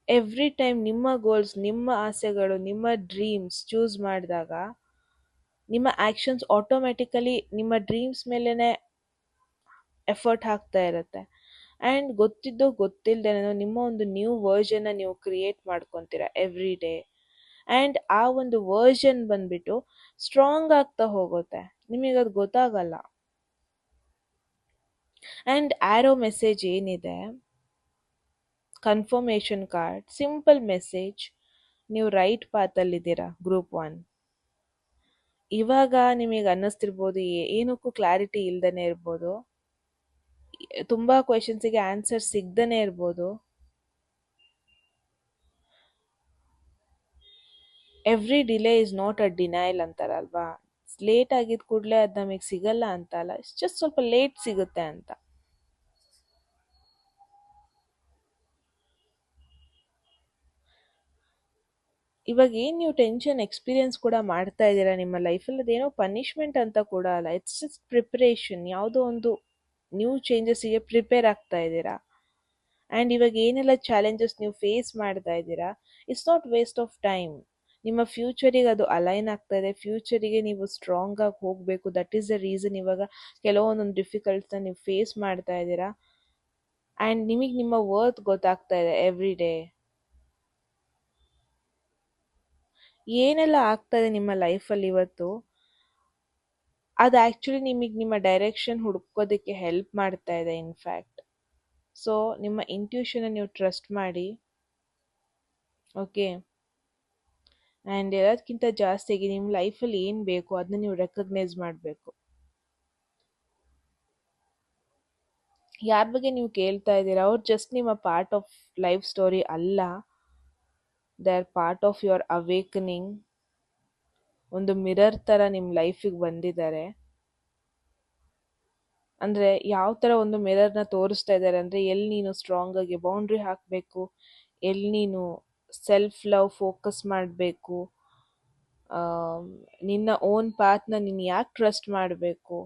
ಎವ್ರಿ ಟೈಮ್ ನಿಮ್ಮ ಗೋಲ್ಸ್, ನಿಮ್ಮ ಆಸೆಗಳು, ನಿಮ್ಮ ಡ್ರೀಮ್ಸ್ ಚೂಸ್ ಮಾಡಿದಾಗ ನಿಮ್ಮ ಆ್ಯಕ್ಷನ್ಸ್ ಆಟೋಮೆಟಿಕಲಿ ನಿಮ್ಮ ಡ್ರೀಮ್ಸ್ ಮೇಲೇ ಎಫರ್ಟ್ ಹಾಕ್ತಾ ಇರುತ್ತೆ. ಆ್ಯಂಡ್ ಗೊತ್ತಿದ್ದೋ ಗೊತ್ತಿಲ್ಲದೇನೋ ನಿಮ್ಮ ಒಂದು ನ್ಯೂ ವರ್ಷನ್ನ ನೀವು ಕ್ರಿಯೇಟ್ ಮಾಡ್ಕೊತೀರಾ ಎವ್ರಿ ಡೇ. ಆ್ಯಂಡ್ ಆ ಒಂದು ವರ್ಷನ್ ಬಂದ್ಬಿಟ್ಟು ಸ್ಟ್ರಾಂಗ್ ಆಗ್ತಾ ಹೋಗುತ್ತೆ, ನಿಮಗದು ಗೊತ್ತಾಗಲ್ಲ. ಆ್ಯಂಡ್ ಆ್ಯರೋ ಮೆಸೇಜ್ ಏನಿದೆ, ಕನ್ಫರ್ಮೇಷನ್ ಕಾರ್ಡ್, ಸಿಂಪಲ್ ಮೆಸೇಜ್, ನೀವು ರೈಟ್ ಪಾತಲ್ಲಿದ್ದೀರಾ ಗ್ರೂಪ್ ಒನ್. ಇವಾಗ ನಿಮಗೆ ಅನ್ನಿಸ್ತಿರ್ಬೋದು ಏನಕ್ಕೂ ಕ್ಲಾರಿಟಿ ಇಲ್ದೇ ಇರ್ಬೋದು, ತುಂಬ ಕ್ವೆಶನ್ಸಿಗೆ ಆನ್ಸರ್ ಸಿಗ್ದೇ ಇರ್ಬೋದು. Every delay is not a denial ಅಂತಾರಲ್ವಾ, ಲೇಟ್ ಆಗಿದ್ದ ಕೂಡಲೇ ಅದು ನಮಗೆ ಸಿಗಲ್ಲ ಅಂತ ಅಲ್ಲ, ಇಟ್ಸ್ ಜಸ್ಟ್ ಸ್ವಲ್ಪ ಲೇಟ್ ಸಿಗುತ್ತೆ ಅಂತ. ಇವಾಗ ಏನು ನೀವು ಟೆನ್ಷನ್ ಎಕ್ಸ್ಪೀರಿಯನ್ಸ್ ಕೂಡ ಮಾಡ್ತಾ ಇದ್ದೀರಾ ನಿಮ್ಮ ಲೈಫಲ್ಲಿ, ಅದೇನೋ ಪನಿಷ್ಮೆಂಟ್ ಅಂತ ಕೂಡ ಅಲ್ಲ, ಇಟ್ಸ್ ಜಸ್ಟ್ ಪ್ರಿಪ್ರೇಷನ್. ಯಾವುದೋ ಒಂದು ನ್ಯೂ ಚೇಂಜಸ್ಸಿಗೆ ಪ್ರಿಪೇರ್ ಆಗ್ತಾ ಇದ್ದೀರಾ. ಆ್ಯಂಡ್ ಇವಾಗ ಏನೆಲ್ಲ ಚಾಲೆಂಜಸ್ ನೀವು ಫೇಸ್ ಮಾಡ್ತಾ ಇದ್ದೀರಾ, it's not waste of time. ನಿಮ್ಮ ಫ್ಯೂಚರಿಗೆ ಅದು ಅಲೈನ್ ಆಗ್ತಾ ಇದೆ, ಫ್ಯೂಚರಿಗೆ ನೀವು ಸ್ಟ್ರಾಂಗ್ ಆಗಿ ಹೋಗಬೇಕು. ದಟ್ ಈಸ್ ದ ರೀಸನ್ ಇವಾಗ ಕೆಲವೊಂದೊಂದು ಡಿಫಿಕಲ್ಟ್ಸ್ನ ನೀವು ಫೇಸ್ ಮಾಡ್ತಾ ಇದ್ದೀರಾ. ಆ್ಯಂಡ್ ನಿಮಗೆ ನಿಮ್ಮ ವರ್ತ್ ಗೊತ್ತಾಗ್ತಾ ಇದೆ ಎವ್ರಿ ಡೇ. ಏನೆಲ್ಲ ಆಗ್ತಾ ಇದೆ ನಿಮ್ಮ ಲೈಫಲ್ಲಿ ಇವತ್ತು, ಅದು ಆ್ಯಕ್ಚುಲಿ ನಿಮಗೆ ನಿಮ್ಮ ಡೈರೆಕ್ಷನ್ ಹುಡ್ಕೋದಕ್ಕೆ ಹೆಲ್ಪ್ ಮಾಡ್ತಾ ಇದೆ ಇನ್ಫ್ಯಾಕ್ಟ್. ಸೊ ನಿಮ್ಮ ಇಂಟ್ಯೂಷನ್ನ ನೀವು ಟ್ರಸ್ಟ್ ಮಾಡಿ, ಓಕೆ. ಆ್ಯಂಡ್ ಎಲ್ಲದಕ್ಕಿಂತ ಜಾಸ್ತಿಯಾಗಿ ನಿಮ್ಮ ಲೈಫಲ್ಲಿ ಏನು ಬೇಕು ಅದನ್ನ ನೀವು ರೆಕಗ್ನೈಸ್ ಮಾಡಬೇಕು. ಯಾರ ಬಗ್ಗೆ ನೀವು ಕೇಳ್ತಾ ಇದ್ದೀರಾ, ಅವ್ರು ಜಸ್ಟ್ ನಿಮ್ಮ ಪಾರ್ಟ್ ಆಫ್ ಲೈಫ್ ಸ್ಟೋರಿ ಅಲ್ಲ, they are part of your awakening. ಒಂದು ಮಿರರ್ ಥರ ನಿಮ್ಮ ಲೈಫಿಗೆ ಬಂದಿದ್ದಾರೆ. ಅಂದರೆ ಯಾವ ಥರ ಒಂದು ಮಿರರ್ನ ತೋರಿಸ್ತಾ ಇದ್ದಾರೆ ಅಂದರೆ ಎಲ್ಲಿ ನೀನು ಸ್ಟ್ರಾಂಗ್ ಆಗಿ ಬೌಂಡ್ರಿ ಹಾಕಬೇಕು, ಎಲ್ಲಿ ನೀನು ಸೆಲ್ಫ್ ಲವ್ ಫೋಕಸ್ ಮಾಡಬೇಕು, ನಿನ್ನ ಓನ್ ಪಾತ್ನ ನೀನು ಯಾಕೆ ಟ್ರಸ್ಟ್ ಮಾಡಬೇಕು.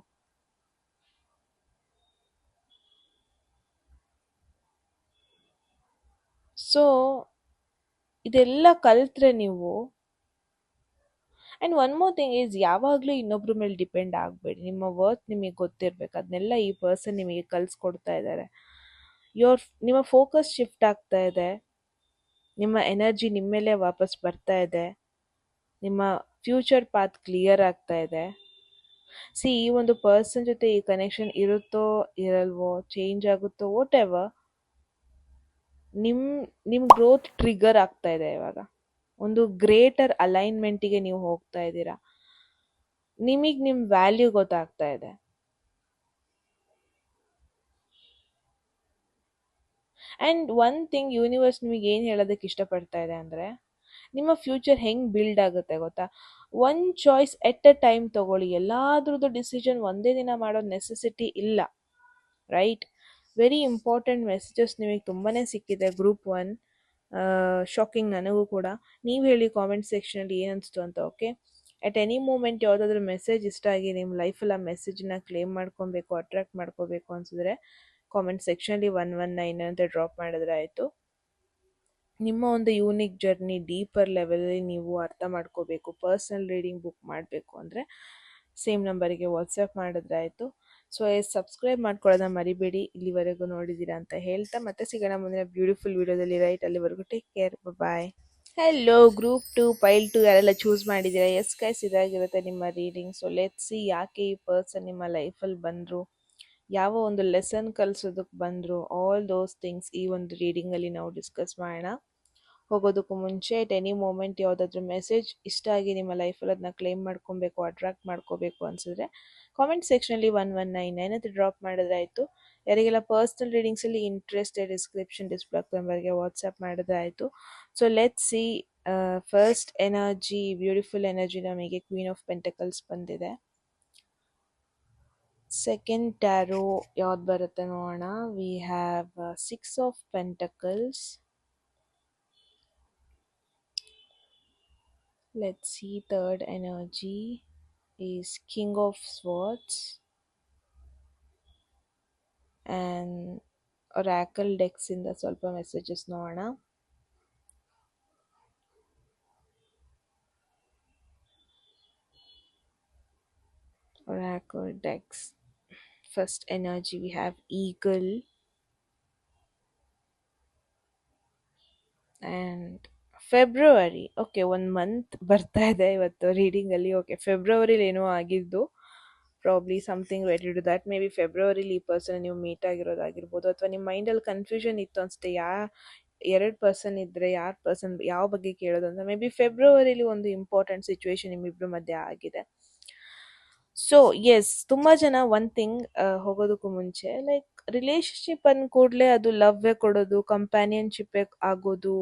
ಸೊ ಇದೆಲ್ಲ ಕಲ್ತ್ರೆ ನೀವು, and one more thing is, ಯಾವಾಗಲೂ ಇನ್ನೊಬ್ರ ಮೇಲೆ ಡಿಪೆಂಡ್ ಆಗಬೇಡಿ. ನಿಮ್ಮ ವರ್ತ್ ನಿಮಗೆ ಗೊತ್ತಿರಬೇಕು. ಅದನ್ನೆಲ್ಲ ಈ ಪರ್ಸನ್ ನಿಮಗೆ ಕಲಿಸ್ಕೊಡ್ತಾ ಇದ್ದಾರೆ. ನಿಮ್ಮ ಫೋಕಸ್ ಶಿಫ್ಟ್ ಆಗ್ತಾ ಇದೆ, ನಿಮ್ಮ ಎನರ್ಜಿ ನಿಮ್ಮ ಮೇಲೆ ವಾಪಸ್ ಬರ್ತಾ ಇದೆ, ನಿಮ್ಮ ಫ್ಯೂಚರ್ ಪಾತ್ ಕ್ಲಿಯರ್ ಆಗ್ತಾ ಇದೆ. ಈ ಒಂದು ಪರ್ಸನ್ ಜೊತೆ ಈ ಕನೆಕ್ಷನ್ ಇರುತ್ತೋ ಇರಲ್ವೋ, ಚೇಂಜ್ ಆಗುತ್ತೋ, ವಾಟ್ ಎವರ್, ನಿಮ್ಮ ಗ್ರೋತ್ ಟ್ರಿಗರ್ ಆಗ್ತಾ ಇದೆ. ಇವಾಗ ಒಂದು ಗ್ರೇಟರ್ ಅಲೈನ್ಮೆಂಟಿಗೆ ನೀವು ಹೋಗ್ತಾ ಇದ್ದೀರಾ. ನಿಮಗೆ ನಿಮ್ಮ ವ್ಯಾಲ್ಯೂ ಗೊತ್ತಾಗ್ತಾ ಇದೆ. ಆ್ಯಂಡ್ ಒನ್ ಥಿಂಗ್, ಯೂನಿವರ್ಸ್ ನಿಮಗೆ ಏನು ಹೇಳೋದಕ್ಕೆ ಇಷ್ಟಪಡ್ತಾ ಇದೆ ಅಂದರೆ, ನಿಮ್ಮ ಫ್ಯೂಚರ್ ಹೆಂಗೆ ಬಿಲ್ಡ್ ಆಗುತ್ತೆ ಗೊತ್ತಾ? One choice at a time ತಗೊಳ್ಳಿ. ಎಲ್ಲಾದ್ರದ್ದು ಡಿಸಿಷನ್ ಒಂದೇ ದಿನ ಮಾಡೋ ನೆಸೆಸಿಟಿ ಇಲ್ಲ, ರೈಟ್? ವೆರಿ ಇಂಪಾರ್ಟೆಂಟ್ ಮೆಸೇಜಸ್ ನಿಮಗೆ ತುಂಬಾ ಸಿಕ್ಕಿದೆ. ಗ್ರೂಪ್ 1 ಶಾಕಿಂಗ್ ನನಗೂ ಕೂಡ. ನೀವು ಹೇಳಿ ಕಾಮೆಂಟ್ ಸೆಕ್ಷನಲ್ಲಿ ಏನನ್ನಿಸ್ತು ಅಂತ. ಓಕೆ, ಎಟ್ ಎನಿ ಮೂಮೆಂಟ್ ಯಾವುದಾದ್ರೂ ಮೆಸೇಜ್ ಇಷ್ಟ ಆಗಿ ನಿಮ್ಮ ಲೈಫಲ್ಲಿ ಆ ಮೆಸೇಜನ್ನ ಕ್ಲೇಮ್ ಮಾಡ್ಕೊಬೇಕು, ಅಟ್ರಾಕ್ಟ್ ಮಾಡ್ಕೋಬೇಕು ಅನ್ಸಿದ್ರೆ ಕಾಮೆಂಟ್ ಸೆಕ್ಷನಲ್ಲಿ 119 ಅಂತ ಡ್ರಾಪ್ ಮಾಡಿದ್ರೆ ಆಯಿತು. ನಿಮ್ಮ ಒಂದು ಯೂನಿಕ್ ಜರ್ನಿ ಡೀಪರ್ ಲೆವೆಲಲ್ಲಿ ನೀವು ಅರ್ಥ ಮಾಡ್ಕೋಬೇಕು, ಪರ್ಸ್ನಲ್ ರೀಡಿಂಗ್ ಬುಕ್ ಮಾಡಬೇಕು ಅಂದರೆ ಸೇಮ್ ನಂಬರಿಗೆ ವಾಟ್ಸಪ್ ಮಾಡಿದ್ರೆ ಆಯಿತು. ಸೊ ಸಬ್ಸ್ಕ್ರೈಬ್ ಮಾಡ್ಕೊಳ್ಳೋದನ್ನ ಮರಿಬೇಡಿ, ಇಲ್ಲಿವರೆಗೂ ನೋಡಿದ್ದೀರಾ ಅಂತ ಹೇಳ್ತಾ. ಮತ್ತೆ ಸಿಗೋಣ ಮುಂದಿನ ಬ್ಯೂಟಿಫುಲ್ ವಿಡಿಯೋದಲ್ಲಿ, ರೈಟ್? ಅಲ್ಲಿವರೆಗೂ ಟೇಕ್ ಕೇರ್, ಬಾಯ್. ಹೆಲೋ ಗ್ರೂಪ್ 2 ಪೈಲ್ 2 ಯಾರೆಲ್ಲ ಚೂಸ್ ಮಾಡಿದ್ದೀರಾ? ಎಸ್ ಗೈಸ್, ಇದಾಗಿರುತ್ತೆ ನಿಮ್ಮ ರೀಡಿಂಗ್. ಸೊ ಲೆಟ್ಸ್ ಸಿ ಯಾಕೆ ಈ ಪರ್ಸನ್ ನಿಮ್ಮ ಲೈಫಲ್ಲಿ ಬಂದರು, ಯಾವ ಒಂದು ಲೆಸನ್ ಕಲಿಸೋದಕ್ಕೆ ಬಂದರು, ಆಲ್ ದೋಸ್ ಥಿಂಗ್ಸ್ ಈ ಒಂದು ರೀಡಿಂಗಲ್ಲಿ ನಾವು ಡಿಸ್ಕಸ್ ಮಾಡೋಣ. ಹೋಗೋದಕ್ಕೂ ಮುಂಚೆ ಎಟ್ ಎನಿ ಮೂಮೆಂಟ್ ಯಾವುದಾದ್ರೂ ಮೆಸೇಜ್ ಇಷ್ಟ ಆಗಿ ನಿಮ್ಮ ಲೈಫಲ್ಲಿ ಅದನ್ನ ಕ್ಲೇಮ್ ಮಾಡ್ಕೊಬೇಕು, ಅಟ್ರಾಕ್ಟ್ ಮಾಡ್ಕೋಬೇಕು ಅನಿಸಿದ್ರೆ ಕಾಮೆಂಟ್ ಸೆಕ್ಷನಲ್ಲಿ 1199 ಅಂತ ಡ್ರಾಪ್ ಮಾಡಿದ್ರೆ ಆಯಿತು. ಯಾರಿಗೆಲ್ಲ ಪರ್ಸ್ನಲ್ ರೀಡಿಂಗ್ಸಲ್ಲಿ ಇಂಟ್ರೆಸ್ಟ್, ಡಿಸ್ಕ್ರಿಪ್ಷನ್ ಡಿಸ್ಪ್ಲೇ ನಂಬರ್ಗೆ ವಾಟ್ಸಪ್ ಮಾಡಿದ್ರೆ ಆಯಿತು. So let's see first energy, beautiful energy ನಮಗೆ ಕ್ವೀನ್ ಆಫ್ ಪೆಂಟಕಲ್ಸ್ ಬಂದಿದೆ. ಸೆಕೆಂಡ್ ಟ್ಯಾರೋ ಯಾವ್ದು ಬರುತ್ತೆ ನೋಡೋಣ. We have 6 of pentacles. Let's see, third energy is King of Swords and Oracle decks ಇಂದ ಸ್ವಲ್ಪ ಮೆಸೇಜಸ್ ನೋಡೋಣ. Oracle decks. First energy we have Eagle and February. Okay, ಒಂದು month ಬರ್ತಾ ಇದೆ ಇವತ್ತು ರೀಡಿಂಗಲ್ಲಿ. ಓಕೆ, ಫೆಬ್ರವರಿಲಿ ಏನೋ ಆಗಿದ್ದು, probably something related to that. Maybe ಫೆಬ್ರವರಿಲಿ ಈ ಪರ್ಸನ್ ನೀವು ಮೀಟ್ ಆಗಿರೋದಾಗಿರ್ಬೋದು, ಅಥವಾ ನಿಮ್ಮ ಮೈಂಡಲ್ಲಿ ಕನ್ಫ್ಯೂಷನ್ ಇತ್ತು ಅನಿಸುತ್ತೆ, ಎರಡು ಪರ್ಸನ್ ಇದ್ದರೆ ಯಾರು ಪರ್ಸನ್ ಯಾವ ಬಗ್ಗೆ ಕೇಳೋದು ಅಂತ. ಮೇ ಬಿ ಫೆಬ್ರವರಿಲಿ ಒಂದು ಇಂಪಾರ್ಟೆಂಟ್ ಸಿಚುವೇಶನ್ ನಿಮ್ಮಿಬ್ಬರ ಮಧ್ಯೆ ಆಗಿದೆ. ಸೊ ಎಸ್, ತುಂಬ ಜನ ಒನ್ ಥಿಂಗ್, ಹೋಗೋದಕ್ಕೂ ಮುಂಚೆ, ಲೈಕ್ ರಿಲೇಶನ್ಶಿಪ್ ಅಂದ ಕೂಡಲೇ ಅದು ಲವ್ವೇ ಕೊಡೋದು, ಕಂಪ್ಯಾನಿಯನ್ಶಿಪ್ಪೇ ಆಗೋದು,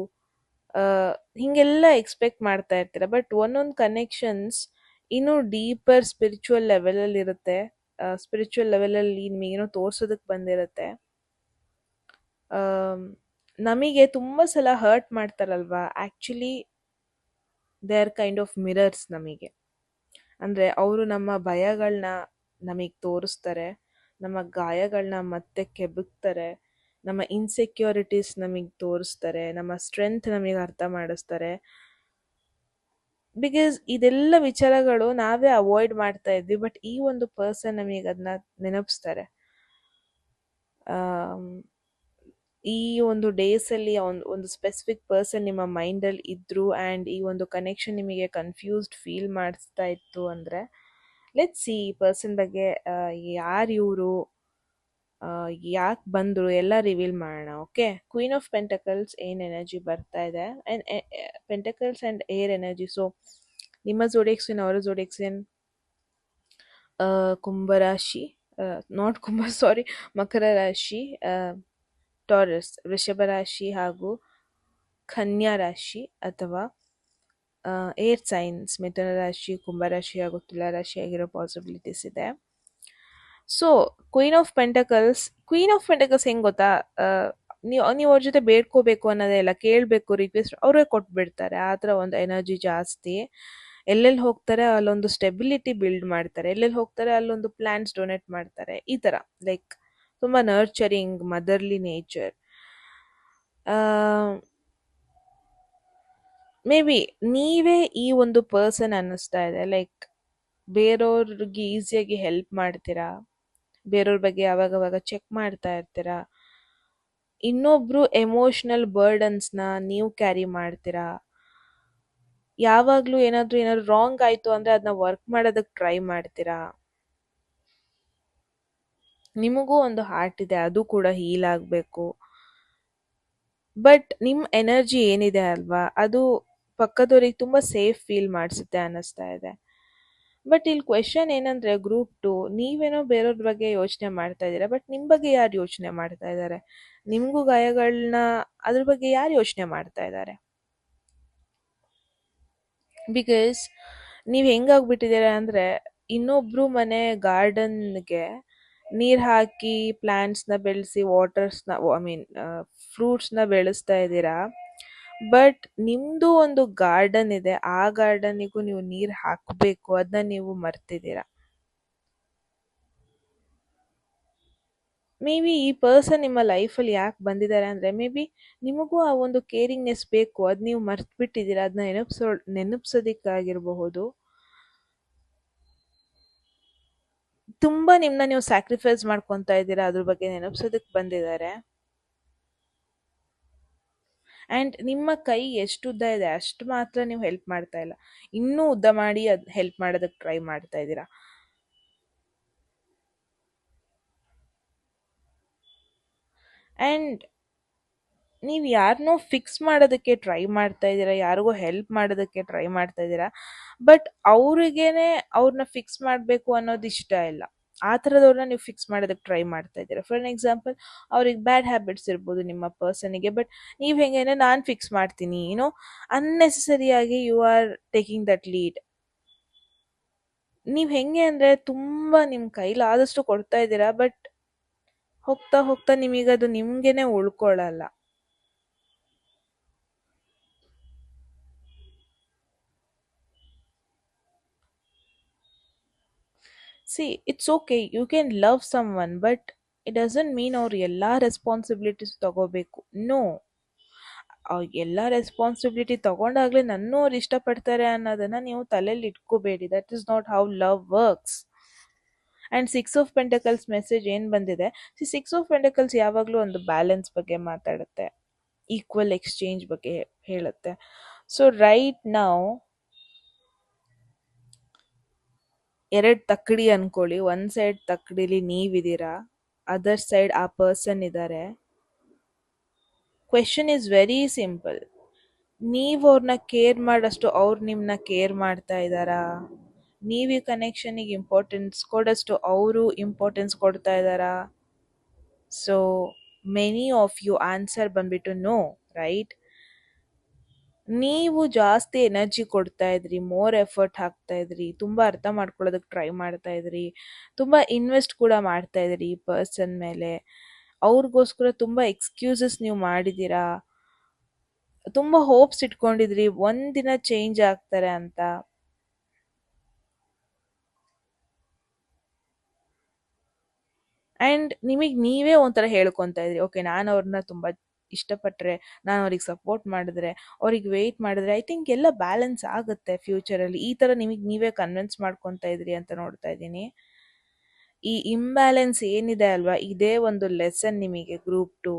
ಹೀಗೆಲ್ಲ ಎಕ್ಸ್ಪೆಕ್ಟ್ ಮಾಡ್ತಾ ಇರ್ತೀರ. ಬಟ್ ಒಂದೊಂದು ಕನೆಕ್ಷನ್ಸ್ ಇನ್ನೂ ಡೀಪರ್ ಸ್ಪಿರಿಚುವಲ್ ಲೆವೆಲಲ್ಲಿ ಇರುತ್ತೆ. ಸ್ಪಿರಿಚುವಲ್ ಲೆವೆಲಲ್ಲಿ ನಿಮಗೇನೋ ತೋರ್ಸೋದಕ್ಕೆ ಬಂದಿರುತ್ತೆ. ನಮಗೆ ತುಂಬ ಸಲ ಹರ್ಟ್ ಮಾಡ್ತಾರಲ್ವಾ, actually they are kind of mirrors ನಮಗೆ. ಅಂದರೆ ಅವರು ನಮ್ಮ ಭಯಗಳನ್ನ ನಮಗೆ ತೋರಿಸ್ತಾರೆ, ನಮ್ಮ ಗಾಯಗಳನ್ನ ಮತ್ತೆ ಕೆಬಕ್ತಾರೆ, ನಮ್ಮ ಇನ್ಸೆಕ್ಯೂರಿಟೀಸ್ ನಮಗೆ ತೋರಿಸ್ತಾರೆ, ನಮ್ಮ ಸ್ಟ್ರೆಂತ್ ನಮಗೆ ಅರ್ಥ ಮಾಡಿಸ್ತಾರೆ. ಬಿಕಾಸ್ ಇದೆಲ್ಲ ವಿಚಾರಗಳು ನಾವೇ ಅವಾಯ್ಡ್ ಮಾಡ್ತಾ ಇದ್ವಿ, ಬಟ್ ಈ ಒಂದು ಪರ್ಸನ್ ನಮಗೆ ಅದನ್ನ ನೆನಪಿಸ್ತಾರೆ. ಈ ಒಂದು ಡೇಸಲ್ಲಿ ಒಂದು ಸ್ಪೆಸಿಫಿಕ್ ಪರ್ಸನ್ ನಿಮ್ಮ ಮೈಂಡಲ್ಲಿ ಇದ್ದರು ಆ್ಯಂಡ್ ಈ ಒಂದು ಕನೆಕ್ಷನ್ ನಿಮಗೆ ಕನ್ಫ್ಯೂಸ್ಡ್ ಫೀಲ್ ಮಾಡಿಸ್ತಾ ಇತ್ತು ಅಂದರೆ, ಲೆಟ್ಸ್ ಸಿ ಈ ಪರ್ಸನ್ ಬಗ್ಗೆ, ಯಾರು ಇವರು, ಯಾಕೆ ಬಂದರು, ಎಲ್ಲ ರಿವೀಲ್ ಮಾಡೋಣ. ಓಕೆ, ಕ್ವೀನ್ ಆಫ್ ಪೆಂಟಕಲ್ಸ್ ಏನು ಎನರ್ಜಿ ಬರ್ತಾ ಇದೆ, and pentacles and air energy. So ನಿಮ್ಮ ಜೋಡಿಯಕ್ಸಿನ್, ಅವರ ಜೋಡಿಯಕ್ಸಿನ್ ಕುಂಭರಾಶಿ, ನಾಟ್ ಕುಂಭ, ಸಾರಿ, ಮಕರ ರಾಶಿ, ಟಾರಸ್, ವೃಷಭ ರಾಶಿ ಹಾಗೂ ಕನ್ಯಾ ರಾಶಿ, ಅಥವಾ ಏರ್ ಸೈನ್ಸ್ ಮಿಥುನ ರಾಶಿ, ಕುಂಭರಾಶಿ ಹಾಗೂ ತುಲಾ ರಾಶಿ ಆಗಿರೋ ಪಾಸಿಬಿಲಿಟೀಸ್ ಇದೆ. ಸೊ ಕ್ವೀನ್ ಆಫ್ ಪೆಂಟಕಲ್ಸ್ ಹೆಂಗ್ ಗೊತ್ತಾ? ನೀವು ಅವ್ರ ಜೊತೆ ಬೇಡ್ಕೋಬೇಕು ಅನ್ನೋದೇ ಇಲ್ಲ, ಕೇಳಬೇಕು, ರಿಕ್ವೆಸ್ಟ್ ಅವರೇ ಕೊಟ್ಬಿಡ್ತಾರೆ. ಆ ಥರ ಒಂದು ಎನರ್ಜಿ ಜಾಸ್ತಿ. ಎಲ್ಲೆಲ್ಲಿ ಹೋಗ್ತಾರೆ ಅಲ್ಲೊಂದು ಸ್ಟೆಬಿಲಿಟಿ ಬಿಲ್ಡ್ ಮಾಡ್ತಾರೆ, ಎಲ್ಲೆಲ್ಲಿ ಹೋಗ್ತಾರೆ ಅಲ್ಲೊಂದು ಪ್ಲಾನ್ಸ್ ಡೊನೇಟ್ ಮಾಡ್ತಾರೆ. ಈ ಥರ ಲೈಕ್ ತುಂಬ nurturing motherly nature. May be ನೀವೇ ಈ ಒಂದು ಪರ್ಸನ್ ಅನ್ನಿಸ್ತಾ ಇದೆ. ಲೈಕ್ ಬೇರೆಯವ್ರಿಗೆ ಈಸಿಯಾಗಿ ಹೆಲ್ಪ್ ಮಾಡ್ತೀರಾ, ಬೇರೆಯವ್ರ ಬಗ್ಗೆ ಯಾವಾಗವಾಗ ಚೆಕ್ ಮಾಡ್ತಾ ಇರ್ತೀರಾ, ಇನ್ನೊಬ್ರು ಎಮೋಷನಲ್ ಬರ್ಡನ್ಸ್ನ ನೀವು ಕ್ಯಾರಿ ಮಾಡ್ತೀರಾ, ಯಾವಾಗಲೂ ಏನಾದ್ರು ರಾಂಗ್ ಆಯಿತು ಅಂದರೆ ಅದನ್ನ ವರ್ಕ್ ಮಾಡೋದಕ್ಕೆ ಟ್ರೈ ಮಾಡ್ತೀರಾ. ನಿಮಗೂ ಒಂದು ಹಾರ್ಟ್ ಇದೆ, ಅದು ಕೂಡ ಹೀಲ್ ಆಗಬೇಕು. ಬಟ್ ನಿಮ್ಮ ಎನರ್ಜಿ ಏನಿದೆ ಅಲ್ವಾ, ಅದು ಪಕ್ಕದವ್ರಿಗೆ ತುಂಬ ಸೇಫ್ ಫೀಲ್ ಮಾಡಿಸುತ್ತೆ ಅನ್ನಿಸ್ತಾ ಇದೆ. ಬಟ್ ಇಲ್ಲಿ ಕ್ವೆಶನ್ ಏನಂದ್ರೆ, ಗ್ರೂಪ್ 2 ನೀವೇನೋ ಬೇರೆಯವ್ರ ಬಗ್ಗೆ ಯೋಚನೆ ಮಾಡ್ತಾ ಇದ್ದೀರಾ, ಬಟ್ ನಿಮ್ಮ ಬಗ್ಗೆ ಯಾರು ಯೋಚನೆ ಮಾಡ್ತಾ ಇದ್ದಾರೆ? ನಿಮಗೂ ಗಾಯಗಳನ್ನ ಅದ್ರ ಬಗ್ಗೆ ಯಾರು ಯೋಚನೆ ಮಾಡ್ತಾ ಇದ್ದಾರೆ? ಬಿಕಾಸ್ ನೀವು ಹೆಂಗಾಗ್ಬಿಟ್ಟಿದ್ದೀರಾ ಅಂದರೆ, ಇನ್ನೊಬ್ರು ಮನೆ ಗಾರ್ಡನ್ಗೆ ನೀರು ಹಾಕಿ ಪ್ಲ್ಯಾಂಟ್ಸ್ನ ಬೆಳೆಸಿ ವಾಟರ್ಸ್ನ ಐ ಮೀನ್ ಫ್ರೂಟ್ಸ್ನ ಬೆಳೆಸ್ತಾ ಇದ್ದೀರಾ. ಬಟ್ ನಿಮ್ಮದು ಒಂದು ಗಾರ್ಡನ್ ಇದೆ, ಆ ಗಾರ್ಡನ್ನಿಗೂ ನೀವು ನೀರು ಹಾಕಬೇಕು, ಅದನ್ನ ನೀವು ಮರ್ತಿದ್ದೀರಾ. ಮೇ ಬಿ ಈ ಪರ್ಸನ್ ನಿಮ್ಮ ಲೈಫಲ್ಲಿ ಯಾಕೆ ಬಂದಿದ್ದಾರೆ ಅಂದರೆ, ಮೇ ಬಿ ನಿಮಗೂ ಆ ಒಂದು ಕೇರಿಂಗ್ನೆಸ್ ಬೇಕು, ಅದು ನೀವು ಮರ್ತ್ಬಿಟ್ಟಿದ್ದೀರಾ. ಅದನ್ನ ನೆನಪಿಸೋದಕ್ಕಾಗಿರಬಹುದು. ತುಂಬ ನಿಮ್ಮನ್ನ ನೀವು ಸ್ಯಾಕ್ರಿಫೈಸ್ ಮಾಡ್ಕೊತಾ ಇದ್ದೀರಾ, ಅದ್ರ ಬಗ್ಗೆ ನೆನಪಿಸೋದಕ್ಕೆ ಬಂದಿದ್ದಾರೆ. ಆ್ಯಂಡ್ ನಿಮ್ಮ ಕೈ ಎಷ್ಟು ಉದ್ದ ಇದೆ ಅಷ್ಟು ಮಾತ್ರ ನೀವು ಹೆಲ್ಪ್ ಮಾಡ್ತಾ ಇಲ್ಲ, ಇನ್ನೂ ಉದ್ದ ಮಾಡಿ ಅದು ಹೆಲ್ಪ್ ಮಾಡೋದಕ್ಕೆ ಟ್ರೈ ಮಾಡ್ತಾ ಇದ್ದೀರಾ. ಆ್ಯಂಡ್ ನೀವು ಯಾರನ್ನೋ ಫಿಕ್ಸ್ ಮಾಡೋದಕ್ಕೆ ಟ್ರೈ ಮಾಡ್ತಾ ಇದ್ದೀರಾ, ಯಾರಿಗೋ ಹೆಲ್ಪ್ ಮಾಡೋದಕ್ಕೆ ಟ್ರೈ ಮಾಡ್ತಾ ಇದ್ದೀರಾ. ಬಟ್ ಅವ್ರಿಗೇನೆ ಅವ್ರನ್ನ ಫಿಕ್ಸ್ ಮಾಡಬೇಕು ಅನ್ನೋದು ಇಷ್ಟ ಇಲ್ಲ, ಆ ಥರದವ್ರನ್ನ ನೀವು ಫಿಕ್ಸ್ ಮಾಡೋದಕ್ಕೆ ಟ್ರೈ ಮಾಡ್ತಾ ಇದ್ದೀರಾ. ಫಾರ್ ಎನ್ ಎಕ್ಸಾಂಪಲ್, ಅವ್ರಿಗೆ ಬ್ಯಾಡ್ ಹ್ಯಾಬಿಟ್ಸ್ ಇರ್ಬೋದು ನಿಮ್ಮ ಪರ್ಸನಿಗೆ, ಬಟ್ ನೀವು ಹೆಂಗೆ ನಾನು ಫಿಕ್ಸ್ ಮಾಡ್ತೀನಿ, ಅನ್ನೆಸೆಸರಿಯಾಗಿ you are taking that lead. ನೀವು ಹೆಂಗೆ ಅಂದರೆ ತುಂಬ ನಿಮ್ಮ ಕೈಲಾದಷ್ಟು ಕೊಡ್ತಾ ಇದ್ದೀರಾ, ಬಟ್ ಹೋಗ್ತಾ ಹೋಗ್ತಾ ನಿಮಗದು ನಿಮಗೇನೆ ಉಳ್ಕೊಳ್ಳಲ್ಲ. See it's okay, you can love someone, but it doesn't mean ಅವ್ರು ಎಲ್ಲ ರೆಸ್ಪಾನ್ಸಿಬಿಲಿಟೀಸ್ ತಗೋಬೇಕು. ನೋ, ಎಲ್ಲ ರೆಸ್ಪಾನ್ಸಿಬಿಲಿಟಿ ತಗೊಂಡಾಗಲೇ ನನ್ನೂ ಅವ್ರು ಇಷ್ಟಪಡ್ತಾರೆ ಅನ್ನೋದನ್ನು ನೀವು ತಲೆಯಲ್ಲಿ ಇಟ್ಕೋಬೇಡಿ. That is not how love works. And 6 of pentacles message ಏನು ಬಂದಿದೆ? 6 ಆಫ್ ಪೆಂಟಕಲ್ಸ್ ಯಾವಾಗಲೂ ಒಂದು ಬ್ಯಾಲೆನ್ಸ್ ಬಗ್ಗೆ ಮಾತಾಡುತ್ತೆ, ಈಕ್ವಲ್ ಎಕ್ಸ್ಚೇಂಜ್ ಬಗ್ಗೆ ಹೇಳುತ್ತೆ. ಸೊ ರೈಟ್ ನಾವು ಎರಡು ತಕ್ಕಡಿ ಅನ್ಕೊಳ್ಳಿ, ಒಂದು ಸೈಡ್ ತಕ್ಕಡಿಲಿ ನೀವಿದ್ದೀರಾ, ಅದರ್ ಸೈಡ್ ಆ ಪರ್ಸನ್ ಇದ್ದಾರೆ. Question is very simple. ನೀವು ಅವ್ರನ್ನ ಕೇರ್ ಮಾಡೋಷ್ಟು ಅವ್ರು ನಿಮ್ಮನ್ನ ಕೇರ್ ಮಾಡ್ತಾ ಇದ್ದಾರಾ? ನೀವು ಈ ಕನೆಕ್ಷನಿಗೆ ಇಂಪಾರ್ಟೆನ್ಸ್ ಕೊಡೋಷ್ಟು ಅವರು ಇಂಪಾರ್ಟೆನ್ಸ್ ಕೊಡ್ತಾ ಇದ್ದಾರಾ? So many of you answer ಬಂದ್ಬಿಟ್ಟು ನೋ, ರೈಟ್? ನೀವು ಜಾಸ್ತಿ ಎನರ್ಜಿ ಕೊಡ್ತಾ ಇದ್ರಿ, ಮೋರ್ ಎಫರ್ಟ್ ಹಾಕ್ತಾ ಇದ್ರಿ, ತುಂಬ ಅರ್ಥ ಮಾಡ್ಕೊಳ್ಳೋದಕ್ಕೆ ಟ್ರೈ ಮಾಡ್ತಾ ಇದ್ರಿ, ತುಂಬ ಇನ್ವೆಸ್ಟ್ ಕೂಡ ಮಾಡ್ತಾ ಇದ್ರಿ ಈ ಪರ್ಸನ್ ಮೇಲೆ. ಅವ್ರಿಗೋಸ್ಕರ ತುಂಬ ಎಕ್ಸ್ಕ್ಯೂಸಸ್ ನೀವು ಮಾಡಿದ್ದೀರಾ, ತುಂಬ ಹೋಪ್ಸ್ ಇಟ್ಕೊಂಡಿದ್ರಿ ಒಂದಿನ ಚೇಂಜ್ ಆಗ್ತಾರೆ ಅಂತ. ಆ್ಯಂಡ್ ನಿಮಗೆ ನೀವೇ ಒಂಥರ ಹೇಳ್ಕೊತಾ ಇದ್ರಿ, ಓಕೆ ನಾನು ಅವ್ರನ್ನ ತುಂಬ ಇಷ್ಟಪಟ್ಟರೆ, ನಾನು ಅವ್ರಿಗೆ ಸಪೋರ್ಟ್ ಮಾಡಿದ್ರೆ, ಅವ್ರಿಗೆ ವೆಯ್ಟ್ ಮಾಡಿದ್ರೆ ಐ ಥಿಂಕ್ ಎಲ್ಲ ಬ್ಯಾಲೆನ್ಸ್ ಆಗುತ್ತೆ ಫ್ಯೂಚರಲ್ಲಿ. ಈ ಥರ ನಿಮಗೆ ನೀವೇ ಕನ್ವಿನ್ಸ್ ಮಾಡ್ಕೊತಾ ಇದ್ರಿ ಅಂತ ನೋಡ್ತಾ ಇದ್ದೀನಿ. ಈ ಇಂಬ್ಯಾಲೆನ್ಸ್ ಏನಿದೆ ಅಲ್ವಾ, ಇದೇ ಒಂದು ಲೆಸನ್ ನಿಮಗೆ ಗ್ರೂಪ್ 2.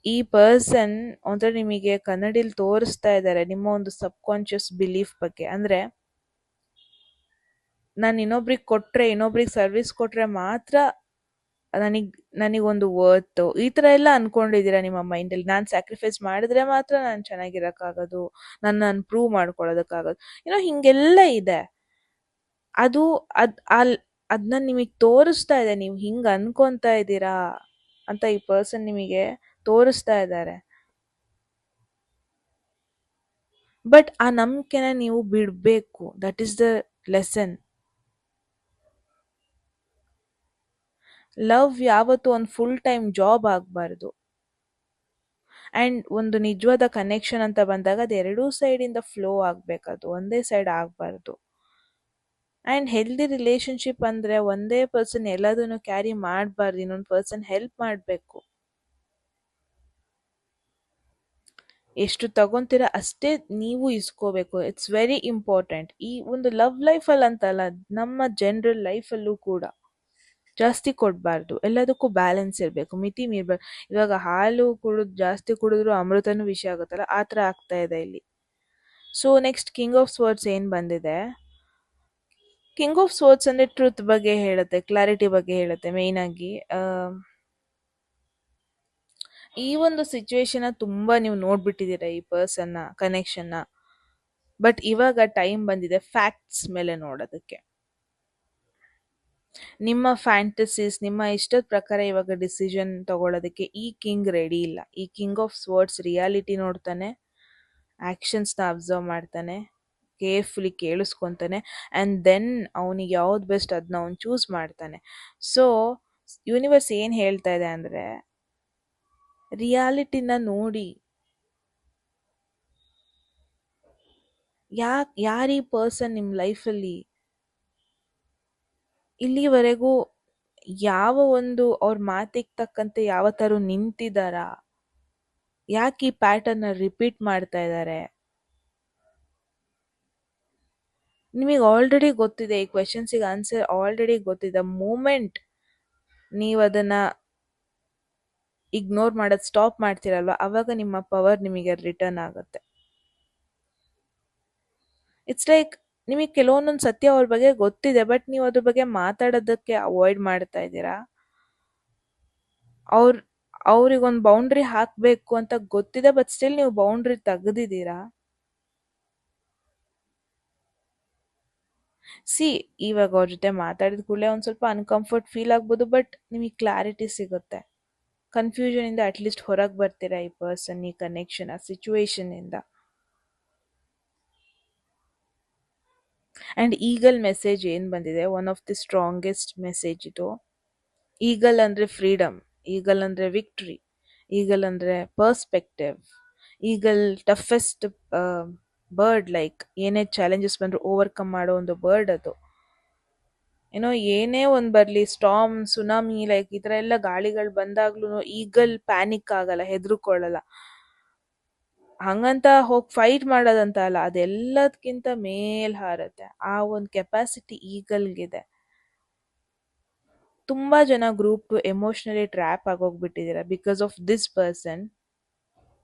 ಈ ಪರ್ಸನ್ ಒಂಥರ ನಿಮಗೆ ಕನ್ನಡಿಲಿ ತೋರಿಸ್ತಾ ಇದ್ದಾರೆ ನಿಮ್ಮ ಒಂದು ಸಬ್ಕಾನ್ಷಿಯಸ್ ಬಿಲೀಫ್ ಬಗ್ಗೆ. ಅಂದರೆ ನಾನು ಇನ್ನೊಬ್ರಿಗೆ ಕೊಟ್ಟರೆ, ಇನ್ನೊಬ್ರಿಗೆ ಸರ್ವಿಸ್ ಕೊಟ್ಟರೆ ಮಾತ್ರ ನನಗೊಂದು ವರ್ತು, ಈ ಥರ ಎಲ್ಲ ಅಂದ್ಕೊಂಡಿದ್ದೀರಾ ನಿಮ್ಮ ಮೈಂಡಲ್ಲಿ. ನಾನು ಸ್ಯಾಕ್ರಿಫೈಸ್ ಮಾಡಿದ್ರೆ ಮಾತ್ರ ನಾನು ಚೆನ್ನಾಗಿರೋಕ್ಕಾಗೋದು, ನಾನು ಪ್ರೂವ್ ಮಾಡ್ಕೊಳ್ಳೋದಕ್ಕಾಗೋದು, ಹೀಗೆಲ್ಲ ಇದೆ. ಅದು ಅದನ್ನ ನಿಮಗೆ ತೋರಿಸ್ತಾ ಇದೆ, ನೀವು ಹಿಂಗೆ ಅನ್ಕೊತಾ ಇದ್ದೀರಾ ಅಂತ ಈ ಪರ್ಸನ್ ನಿಮಗೆ ತೋರಿಸ್ತಾ ಇದ್ದಾರೆ. ಬಟ್ ಆ ನಂಬಿಕೆನ ನೀವು ಬಿಡಬೇಕು, that is the lesson. Love ಯಾವತ್ತೂ ಒಂದು ಫುಲ್ ಟೈಮ್ ಜಾಬ್ ಆಗಬಾರ್ದು. ಆ್ಯಂಡ್ ಒಂದು ನಿಜವಾದ ಕನೆಕ್ಷನ್ ಅಂತ ಬಂದಾಗ ಅದು ಎರಡೂ ಸೈಡಿಂದ ಫ್ಲೋ ಆಗಬೇಕದು, ಒಂದೇ ಸೈಡ್ ಆಗಬಾರ್ದು. ಆ್ಯಂಡ್ ಹೆಲ್ದಿ ರಿಲೇಶನ್ಶಿಪ್ ಅಂದರೆ ಒಂದೇ ಪರ್ಸನ್ ಎಲ್ಲದನ್ನು ಕ್ಯಾರಿ ಮಾಡಬಾರ್ದು, ಇನ್ನೊಂದು ಪರ್ಸನ್ ಹೆಲ್ಪ್ ಮಾಡಬೇಕು. ಎಷ್ಟು ತಗೊಂತೀರ ಅಷ್ಟೇ ನೀವು ಇಸ್ಕೋಬೇಕು. It's very important. ಈ ಒಂದು ಲವ್ ಲೈಫಲ್ಲಿ ಅಂತಲ್ಲ, ನಮ್ಮ ಜನರಲ್ ಲೈಫಲ್ಲೂ ಕೂಡ ಜಾಸ್ತಿ ಕೊಡಬಾರ್ದು. ಎಲ್ಲದಕ್ಕೂ ಬ್ಯಾಲೆನ್ಸ್ ಇರಬೇಕು, ಮಿತಿ ಮೀರ್ಬಾರ್ದು. ಇವಾಗ ಹಾಲು ಕುಡಿದು ಜಾಸ್ತಿ ಕುಡಿದ್ರು ಅಮೃತನೂ ವಿಷಯ ಆಗುತ್ತಲ್ಲ, ಆ ಥರ ಆಗ್ತಾ ಇದೆ ಇಲ್ಲಿ. ಸೊ ನೆಕ್ಸ್ಟ್ ಕಿಂಗ್ ಆಫ್ ಸ್ವರ್ಡ್ಸ್ ಏನು ಬಂದಿದೆ, ಕಿಂಗ್ ಆಫ್ ಸ್ವರ್ಡ್ಸ್ ಅಂದರೆ ಟ್ರೂತ್ ಬಗ್ಗೆ ಹೇಳುತ್ತೆ, ಕ್ಲಾರಿಟಿ ಬಗ್ಗೆ ಹೇಳುತ್ತೆ ಮೇಯ್ನಾಗಿ. ಈ ಒಂದು ಸಿಚುವೇಶನ್ನ ತುಂಬ ನೀವು ನೋಡ್ಬಿಟ್ಟಿದ್ದೀರ ಈ ಪರ್ಸನ್ನ ಕನೆಕ್ಷನ್ನ. ಬಟ್ ಇವಾಗ ಟೈಮ್ ಬಂದಿದೆ ಫ್ಯಾಕ್ಟ್ಸ್ ಮೇಲೆ ನೋಡೋದಕ್ಕೆ. ನಿಮ್ಮ ಫ್ಯಾಂಟಸೀಸ್, ನಿಮ್ಮ ಇಷ್ಟದ ಪ್ರಕಾರ ಇವಾಗ ಡಿಸಿಷನ್ ತಗೊಳ್ಳೋದಕ್ಕೆ ಈ ಕಿಂಗ್ ರೆಡಿ ಇಲ್ಲ. ಈ ಕಿಂಗ್ ಆಫ್ ಸ್ವರ್ಡ್ಸ್ ರಿಯಾಲಿಟಿ ನೋಡ್ತಾನೆ, ಆ್ಯಕ್ಷನ್ಸ್ನ ಅಬ್ಸರ್ವ್ ಮಾಡ್ತಾನೆ, ಕೇರ್ಫುಲಿ ಕೇಳಿಸ್ಕೊತಾನೆ, ಆ್ಯಂಡ್ ದೆನ್ ಅವನಿಗೆ ಯಾವ್ದು ಬೆಸ್ಟ್ ಅದನ್ನ ಅವ್ನು ಚೂಸ್ ಮಾಡ್ತಾನೆ. ಸೊ ಯೂನಿವರ್ಸ್ ಏನು ಹೇಳ್ತಾ ಇದೆ ಅಂದರೆ, ರಿಯಾಲಿಟಿನ ನೋಡಿ. ಯಾರೀ ಪರ್ಸನ್ ನಿಮ್ಮ ಲೈಫಲ್ಲಿ ಇಲ್ಲಿವರೆಗೂ ಯಾವ ಒಂದು ಅವ್ರ ಮಾತಿಗೆ ತಕ್ಕಂತೆ ಯಾವ ಥರ ನಿಂತಿದ್ದಾರಾ, ಯಾಕೆ ಈ ಪ್ಯಾಟರ್ನ ರಿಪೀಟ್ ಮಾಡ್ತಾ ಇದ್ದಾರೆ, ನಿಮಗೆ ಆಲ್ರೆಡಿ ಗೊತ್ತಿದೆ. ಈ ಕ್ವೆಶನ್ಸಿಗೆ ಆನ್ಸರ್ ಆಲ್ರೆಡಿ ಗೊತ್ತಿದೆ. ಮೂಮೆಂಟ್ ನೀವು ಅದನ್ನು ಇಗ್ನೋರ್ ಮಾಡೋದು ಸ್ಟಾಪ್ ಮಾಡ್ತೀರಲ್ವ, ಅವಾಗ ನಿಮ್ಮ ಪವರ್ ನಿಮಗೆ ರಿಟರ್ನ್ ಆಗುತ್ತೆ. ಇಟ್ಸ್ ಲೈಕ್ ನಿಮಗೆ ಕೆಲವೊಂದೊಂದು ಸತ್ಯ ಅವ್ರ ಬಗ್ಗೆ ಗೊತ್ತಿದೆ, ಬಟ್ ನೀವು ಅದ್ರ ಬಗ್ಗೆ ಮಾತಾಡೋದಕ್ಕೆ ಅವಾಯ್ಡ್ ಮಾಡ್ತಾ ಇದ್ದೀರಾ. ಅವ್ರಿಗೊಂದು ಬೌಂಡ್ರಿ ಹಾಕಬೇಕು ಅಂತ ಗೊತ್ತಿದೆ, ಬಟ್ ಸ್ಟಿಲ್ ನೀವು ಬೌಂಡ್ರಿ ತೆಗೆದಿದ್ದೀರಾ. ಸಿ, ಇವಾಗ ಅವ್ರ ಜೊತೆ ಮಾತಾಡಿದ ಕೂಡಲೇ ಒಂದು ಸ್ವಲ್ಪ ಅನ್ಕಂಫರ್ಟ್ ಫೀಲ್ ಆಗ್ಬೋದು, ಬಟ್ ನಿಮಗೆ ಕ್ಲಾರಿಟಿ ಸಿಗುತ್ತೆ. ಕನ್ಫ್ಯೂಷನಿಂದ ಅಟ್ಲೀಸ್ಟ್ ಹೊರಗೆ ಬರ್ತೀರಾ ಈ ಪರ್ಸನ್, ಈ ಕನೆಕ್ಷನ್, ಆ ಸಿಚುವೇಶನಿಂದ. ಆ್ಯಂಡ್ ಈಗಲ್ ಮೆಸೇಜ್ ಏನು ಬಂದಿದೆ, one of the strongest message ಇದು. ಈಗಲ್ ಅಂದರೆ ಫ್ರೀಡಮ್, ಈಗಲ್ ಅಂದರೆ ವಿಕ್ಟ್ರಿ, ಈಗಲ್ ಅಂದರೆ perspective, eagle toughest bird. Like ಏನೇ ಚಾಲೆಂಜಸ್ ಬಂದರೂ ಓವರ್ಕಮ್ ಮಾಡೋ ಒಂದು ಬರ್ಡ್ ಅದು. ಏನೋ ಏನೇ ಒಂದು ಬರಲಿ, ಸ್ಟಾಮ್, ಸುನಾಮಿ, ಲೈಕ್ ಈ ಥರ ಎಲ್ಲ ಗಾಳಿಗಳು ಬಂದಾಗ್ಲೂ ಈಗಲ್ ಪ್ಯಾನಿಕ್ ಆಗಲ್ಲ, ಹೆದರ್ಕೊಳ್ಳಲ್ಲ. ಹಂಗಂತ ಹೋಗಿ ಫೈಟ್ ಮಾಡೋದಂತ ಅಲ್ಲ, ಅದೆಲ್ಲದಕ್ಕಿಂತ ಮೇಲ್ ಹಾರತ್ತೆ. ಆ ಒಂದು ಕೆಪಾಸಿಟಿ ಈಗಲ್ಗಿದೆ. ತುಂಬ ಜನ ಗ್ರೂಪ್ ಟು ಎಮೋಷ್ನಲಿ ಟ್ರ್ಯಾಪ್ ಆಗೋಗ್ಬಿಟ್ಟಿದ್ದೀರ ಬಿಕಾಸ್ ಆಫ್ ದಿಸ್ ಪರ್ಸನ್.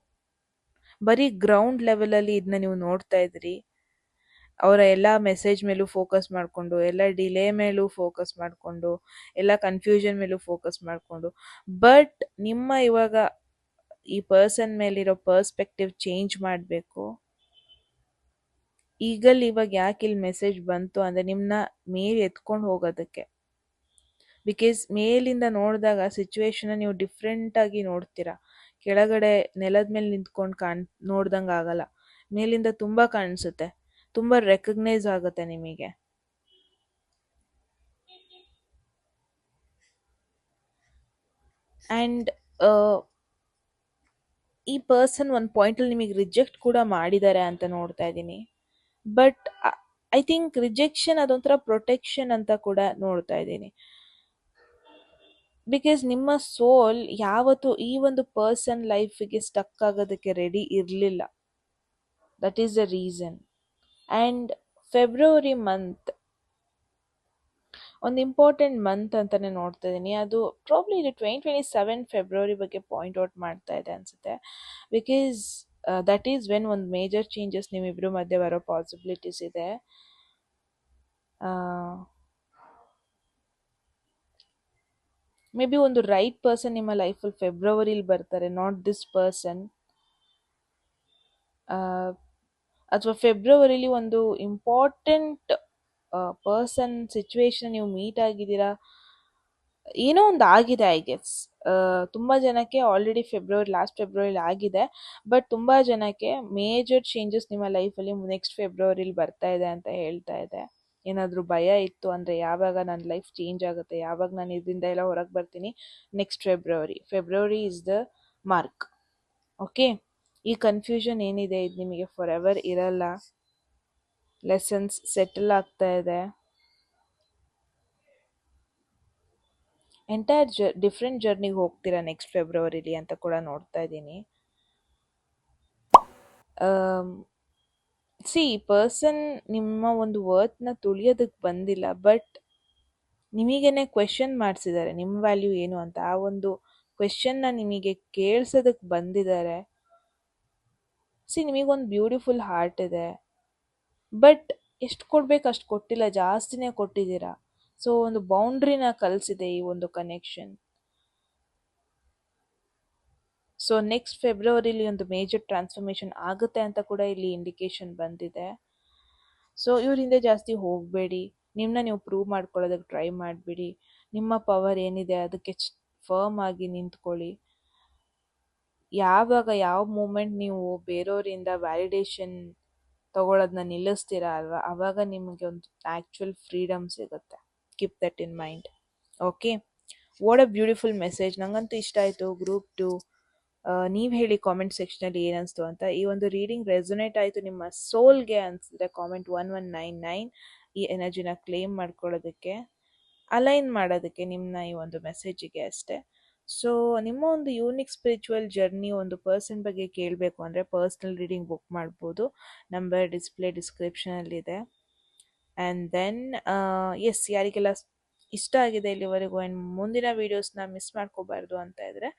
ಬರೀ ಗ್ರೌಂಡ್ ಲೆವೆಲಲ್ಲಿ ಇದನ್ನ ನೀವು ನೋಡ್ತಾ ಇದ್ರಿ. ಅವರ ಎಲ್ಲ ಮೆಸೇಜ್ ಮೇಲೂ ಫೋಕಸ್ ಮಾಡಿಕೊಂಡು, ಎಲ್ಲ ಡಿಲೇ ಮೇಲೂ ಫೋಕಸ್ ಮಾಡಿಕೊಂಡು, ಎಲ್ಲ ಕನ್ಫ್ಯೂಷನ್ ಮೇಲೂ ಫೋಕಸ್ ಮಾಡಿಕೊಂಡು. ಬಟ್ ನಿಮ್ಮ ಇವಾಗ ಈ ಪರ್ಸನ್ ಮೇಲಿರೋ ಪರ್ಸ್ಪೆಕ್ಟಿವ್ ಚೇಂಜ್ ಮಾಡಬೇಕು. ಈಗಲ್ಲಿ ಇವಾಗ ಯಾಕೆ ಇಲ್ಲಿ ಮೆಸೇಜ್ ಬಂತು ಅಂದರೆ ನಿಮ್ಮನ್ನ ಮೇಲೆ ಎತ್ಕೊಂಡು ಹೋಗೋದಕ್ಕೆ. ಬಿಕಾಸ್ ಮೇಲಿಂದ ನೋಡಿದಾಗ ಸಿಚುವೇಶನ್ನ ನೀವು ಡಿಫ್ರೆಂಟಾಗಿ ನೋಡ್ತೀರಾ. ಕೆಳಗಡೆ ನೆಲದ ಮೇಲೆ ನಿಂತ್ಕೊಂಡು ನೋಡ್ದಂಗೆ ಆಗಲ್ಲ. ಮೇಲಿಂದ ತುಂಬ ಕಾಣಿಸುತ್ತೆ, ತುಂಬ ರೆಕಗ್ನೈಸ್ ಆಗುತ್ತೆ ನಿಮಗೆ. ಆ್ಯಂಡ್ ಈ ಪರ್ಸನ್ ಒಂದು ಪಾಯಿಂಟಲ್ಲಿ ನಿಮಗೆ ರಿಜೆಕ್ಟ್ ಕೂಡ ಮಾಡಿದ್ದಾರೆ ಅಂತ ನೋಡ್ತಾ ಇದ್ದೀನಿ. ಬಟ್ ಐ ಥಿಂಕ್ ರಿಜೆಕ್ಷನ್ ಅದೊಂಥರ ಪ್ರೊಟೆಕ್ಷನ್ ಅಂತ ಕೂಡ ನೋಡ್ತಾ ಇದ್ದೀನಿ. ಬಿಕಾಸ್ ನಿಮ್ಮ ಸೋಲ್ ಯಾವತ್ತೂ ಈ ಒಂದು ಪರ್ಸನ್ ಲೈಫಿಗೆ ಸ್ಟಕ್ ಆಗೋದಕ್ಕೆ ರೆಡಿ ಇರಲಿಲ್ಲ. That is the reason. And February month ಒಂದು ಇಂಪಾರ್ಟೆಂಟ್ ಮಂತ್ ಅಂತಲೇ ನೋಡ್ತಾ ಇದ್ದೀನಿ. ಅದು ಪ್ರಾಬ್ಲಿ ಇದು 2027 ಫೆಬ್ರವರಿ ಬಗ್ಗೆ ಪಾಯಿಂಟ್ ಔಟ್ ಮಾಡ್ತಾ ಇದೆ ಅನಿಸುತ್ತೆ. ಬಿಕಾಸ್ ದಟ್ ಈಸ್ ವೆನ್ ಒಂದು ಮೇಜರ್ ಚೇಂಜಸ್ ನಿಮ್ಮಿಬ್ಬರ ಮಧ್ಯೆ ಬರೋ ಪಾಸಿಬಿಲಿಟೀಸ್ ಇದೆ. ಮೇ ಬಿ ಒಂದು ರೈಟ್ ಪರ್ಸನ್ ನಿಮ್ಮ ಲೈಫಲ್ಲಿ ಫೆಬ್ರವರಿಲಿ ಬರ್ತಾರೆ, ನಾಟ್ ದಿಸ್ ಪರ್ಸನ್. ಅಥವಾ ಫೆಬ್ರವರಿಲಿ ಒಂದು ಇಂಪಾರ್ಟೆಂಟ್ ಪರ್ಸನ್ ಸಿಚುವೇಶನ್ ನೀವು ಮೀಟ್ ಆಗಿದ್ದೀರಾ, ಏನೋ ಒಂದು ಆಗಿದೆ ಐ ಗೆಸ್. ತುಂಬ ಜನಕ್ಕೆ ಆಲ್ರೆಡಿ ಲಾಸ್ಟ್ ಫೆಬ್ರವರಿಲಿ ಆಗಿದೆ, ಬಟ್ ತುಂಬ ಜನಕ್ಕೆ ಮೇಜರ್ ಚೇಂಜಸ್ ನಿಮ್ಮ ಲೈಫಲ್ಲಿ ನೆಕ್ಸ್ಟ್ ಫೆಬ್ರವರಿಲಿ ಬರ್ತಾ ಇದೆ ಅಂತ ಹೇಳ್ತಾ ಇದೆ. ಏನಾದರೂ ಭಯ ಇತ್ತು ಅಂದರೆ ಯಾವಾಗ ನನ್ನ ಲೈಫ್ ಚೇಂಜ್ ಆಗುತ್ತೆ, ಯಾವಾಗ ನಾನು ಇದರಿಂದ ಎಲ್ಲ ಹೊರಗೆ ಬರ್ತೀನಿ, next February is the mark. Okay, ಈ ಕನ್ಫ್ಯೂಷನ್ ಏನಿದೆ ಇದು ನಿಮಗೆ ಫಾರ್ ಎವರ್ ಇರಲ್ಲ. ಲೆಸನ್ಸ್ ಸೆಟಲ್ ಆಗ್ತಾ ಇದೆ. ಎಂಟೈರ್ ಡಿಫ್ರೆಂಟ್ ಜರ್ನಿಗೆ ಹೋಗ್ತೀರಾ ನೆಕ್ಸ್ಟ್ ಫೆಬ್ರವರಿಲಿ ಅಂತ ಕೂಡ ನೋಡ್ತಾ ಇದ್ದೀನಿ. ಸಿ ಪರ್ಸನ್ ನಿಮ್ಮ ಒಂದು ವರ್ತ್ನ ತುಳಿಯೋದಕ್ಕೆ ಬಂದಿಲ್ಲ, ಬಟ್ ನಿಮಗೇನೆ ಕ್ವೆಶನ್ ಮಾಡಿಸಿದ್ದಾರೆ ನಿಮ್ಮ ವ್ಯಾಲ್ಯೂ ಏನು ಅಂತ. ಆ ಒಂದು ಕ್ವೆಶನ್ನ ನಿಮಗೆ ಕೇಳಿಸೋದಕ್ಕೆ ಬಂದಿದ್ದಾರೆ. ಸಿ ನಿಮಗೊಂದು ಬ್ಯೂಟಿಫುಲ್ ಹಾರ್ಟ್ ಇದೆ, ಬಟ್ ಎಷ್ಟು ಕೊಡ್ಬೇಕು ಅಷ್ಟು ಕೊಟ್ಟಿಲ್ಲ, ಜಾಸ್ತಿನೇ ಕೊಟ್ಟಿದ್ದೀರಾ. ಸೊ ಒಂದು ಬೌಂಡ್ರಿನ ಕಲಿಸಿದೆ ಈ ಒಂದು ಕನೆಕ್ಷನ್. ಸೊ ನೆಕ್ಸ್ಟ್ ಫೆಬ್ರವರಿಲಿ ಒಂದು ಮೇಜರ್ ಟ್ರಾನ್ಸ್ಫಾರ್ಮೇಷನ್ ಆಗುತ್ತೆ ಅಂತ ಕೂಡ ಇಲ್ಲಿ ಇಂಡಿಕೇಶನ್ ಬಂದಿದೆ. ಸೊ ಇವ್ರ ಹಿಂದೆ ಜಾಸ್ತಿ ಹೋಗಬೇಡಿ, ನಿಮ್ಮನ್ನ ನೀವು ಪ್ರೂವ್ ಮಾಡ್ಕೊಳ್ಳೋದಕ್ಕೆ ಟ್ರೈ ಮಾಡಿಬಿಡಿ. ನಿಮ್ಮ ಪವರ್ ಏನಿದೆ ಅದಕ್ಕೆ ಫರ್ಮ್ ಆಗಿ ನಿಂತ್ಕೊಳ್ಳಿ. ಯಾವಾಗ ಯಾವ ಮೂಮೆಂಟ್ ನೀವು ಬೇರೆಯವರಿಂದ ವ್ಯಾಲಿಡೇಷನ್ ತಗೊಳ್ಳೋದನ್ನ ನಿಲ್ಲಿಸ್ತೀರಾ ಅಲ್ವಾ, ಆವಾಗ ನಿಮಗೆ ಒಂದು ಆ್ಯಕ್ಚುಯಲ್ ಫ್ರೀಡಮ್ ಸಿಗುತ್ತೆ. Keep that in mind. Okay, what a beautiful message. ನಂಗಂತೂ ಇಷ್ಟ ಆಯಿತು. ಗ್ರೂಪ್ 2 ನೀವು ಹೇಳಿ ಕಾಮೆಂಟ್ ಸೆಕ್ಷನಲ್ಲಿ ಏನನ್ನಿಸ್ತು ಅಂತ. ಈ ಒಂದು ರೀಡಿಂಗ್ ರೆಸೊನೇಟ್ ಆಯಿತು ನಿಮ್ಮ ಸೋಲ್ಗೆ ಅನಿಸಿದ್ರೆ ಕಾಮೆಂಟ್ 1199 ಈ ಎನರ್ಜಿನ ಕ್ಲೇಮ್ ಮಾಡ್ಕೊಳ್ಳೋದಕ್ಕೆ, ಅಲೈನ್ ಮಾಡೋದಕ್ಕೆ ನಿಮ್ಮನ್ನ ಈ ಒಂದು ಮೆಸೇಜಿಗೆ ಅಷ್ಟೇ. ಸೊ ನಿಮ್ಮ ಒಂದು ಯೂನಿಕ್ ಸ್ಪಿರಿಚುವಲ್ ಜರ್ನಿ ಒಂದು ಪರ್ಸನ್ ಬಗ್ಗೆ ಕೇಳಬೇಕು ಅಂದರೆ ಪರ್ಸ್ನಲ್ ರೀಡಿಂಗ್ ಬುಕ್ ಮಾಡ್ಬೋದು. ನಂಬರ್ ಡಿಸ್ಕ್ರಿಪ್ಷನಲ್ಲಿದೆ. ಆ್ಯಂಡ್ ದೆನ್ ಎಸ್, ಯಾರಿಗೆಲ್ಲ ಇಷ್ಟ ಆಗಿದೆ ಇಲ್ಲಿವರೆಗೂ ಆ್ಯಂಡ್ ಮುಂದಿನ ವೀಡಿಯೋಸ್ನ ಮಿಸ್ ಮಾಡ್ಕೋಬಾರ್ದು ಅಂತ ಇದ್ದರೆ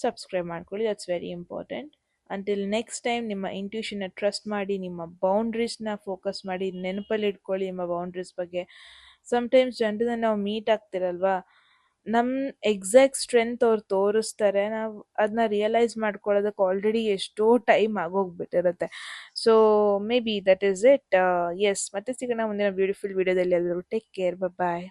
ಸಬ್ಸ್ಕ್ರೈಬ್ ಮಾಡ್ಕೊಳ್ಳಿ. That's very important. Until next time ನಿಮ್ಮ ಇಂಟ್ಯೂಷನ್ನ ಟ್ರಸ್ಟ್ ಮಾಡಿ, ನಿಮ್ಮ ಬೌಂಡ್ರೀಸ್ನ ಫೋಕಸ್ ಮಾಡಿ, ನೆನಪಲ್ಲಿ ಇಟ್ಕೊಳ್ಳಿ ನಿಮ್ಮ ಬೌಂಡ್ರೀಸ್ ಬಗ್ಗೆ. ಸಮ್ಟೈಮ್ಸ್ ಜನರನ್ನ ನಾವು ಮೀಟ್ ಆಗ್ತಿರಲ್ವಾ, ನಮ್ಮ ಎಕ್ಸಾಕ್ಟ್ ಸ್ಟ್ರೆಂತ್ ಅವ್ರು ತೋರಿಸ್ತಾರೆ, ನಾವು ಅದನ್ನ ರಿಯಲೈಸ್ ಮಾಡ್ಕೊಳ್ಳೋದಕ್ಕೆ ಆಲ್ರೆಡಿ ಎಷ್ಟೋ ಟೈಮ್ ಆಗೋಗ್ಬಿಟ್ಟಿರುತ್ತೆ. So maybe that is it. Yes, ಮತ್ತೆ ಸಿಗೋಣ ಮುಂದಿನ ಬ್ಯೂಟಿಫುಲ್ ವಿಡಿಯೋದಲ್ಲಿ. ಎಲ್ಲರೂ ಟೇಕ್ ಕೇರ್, ಬಾಯ್.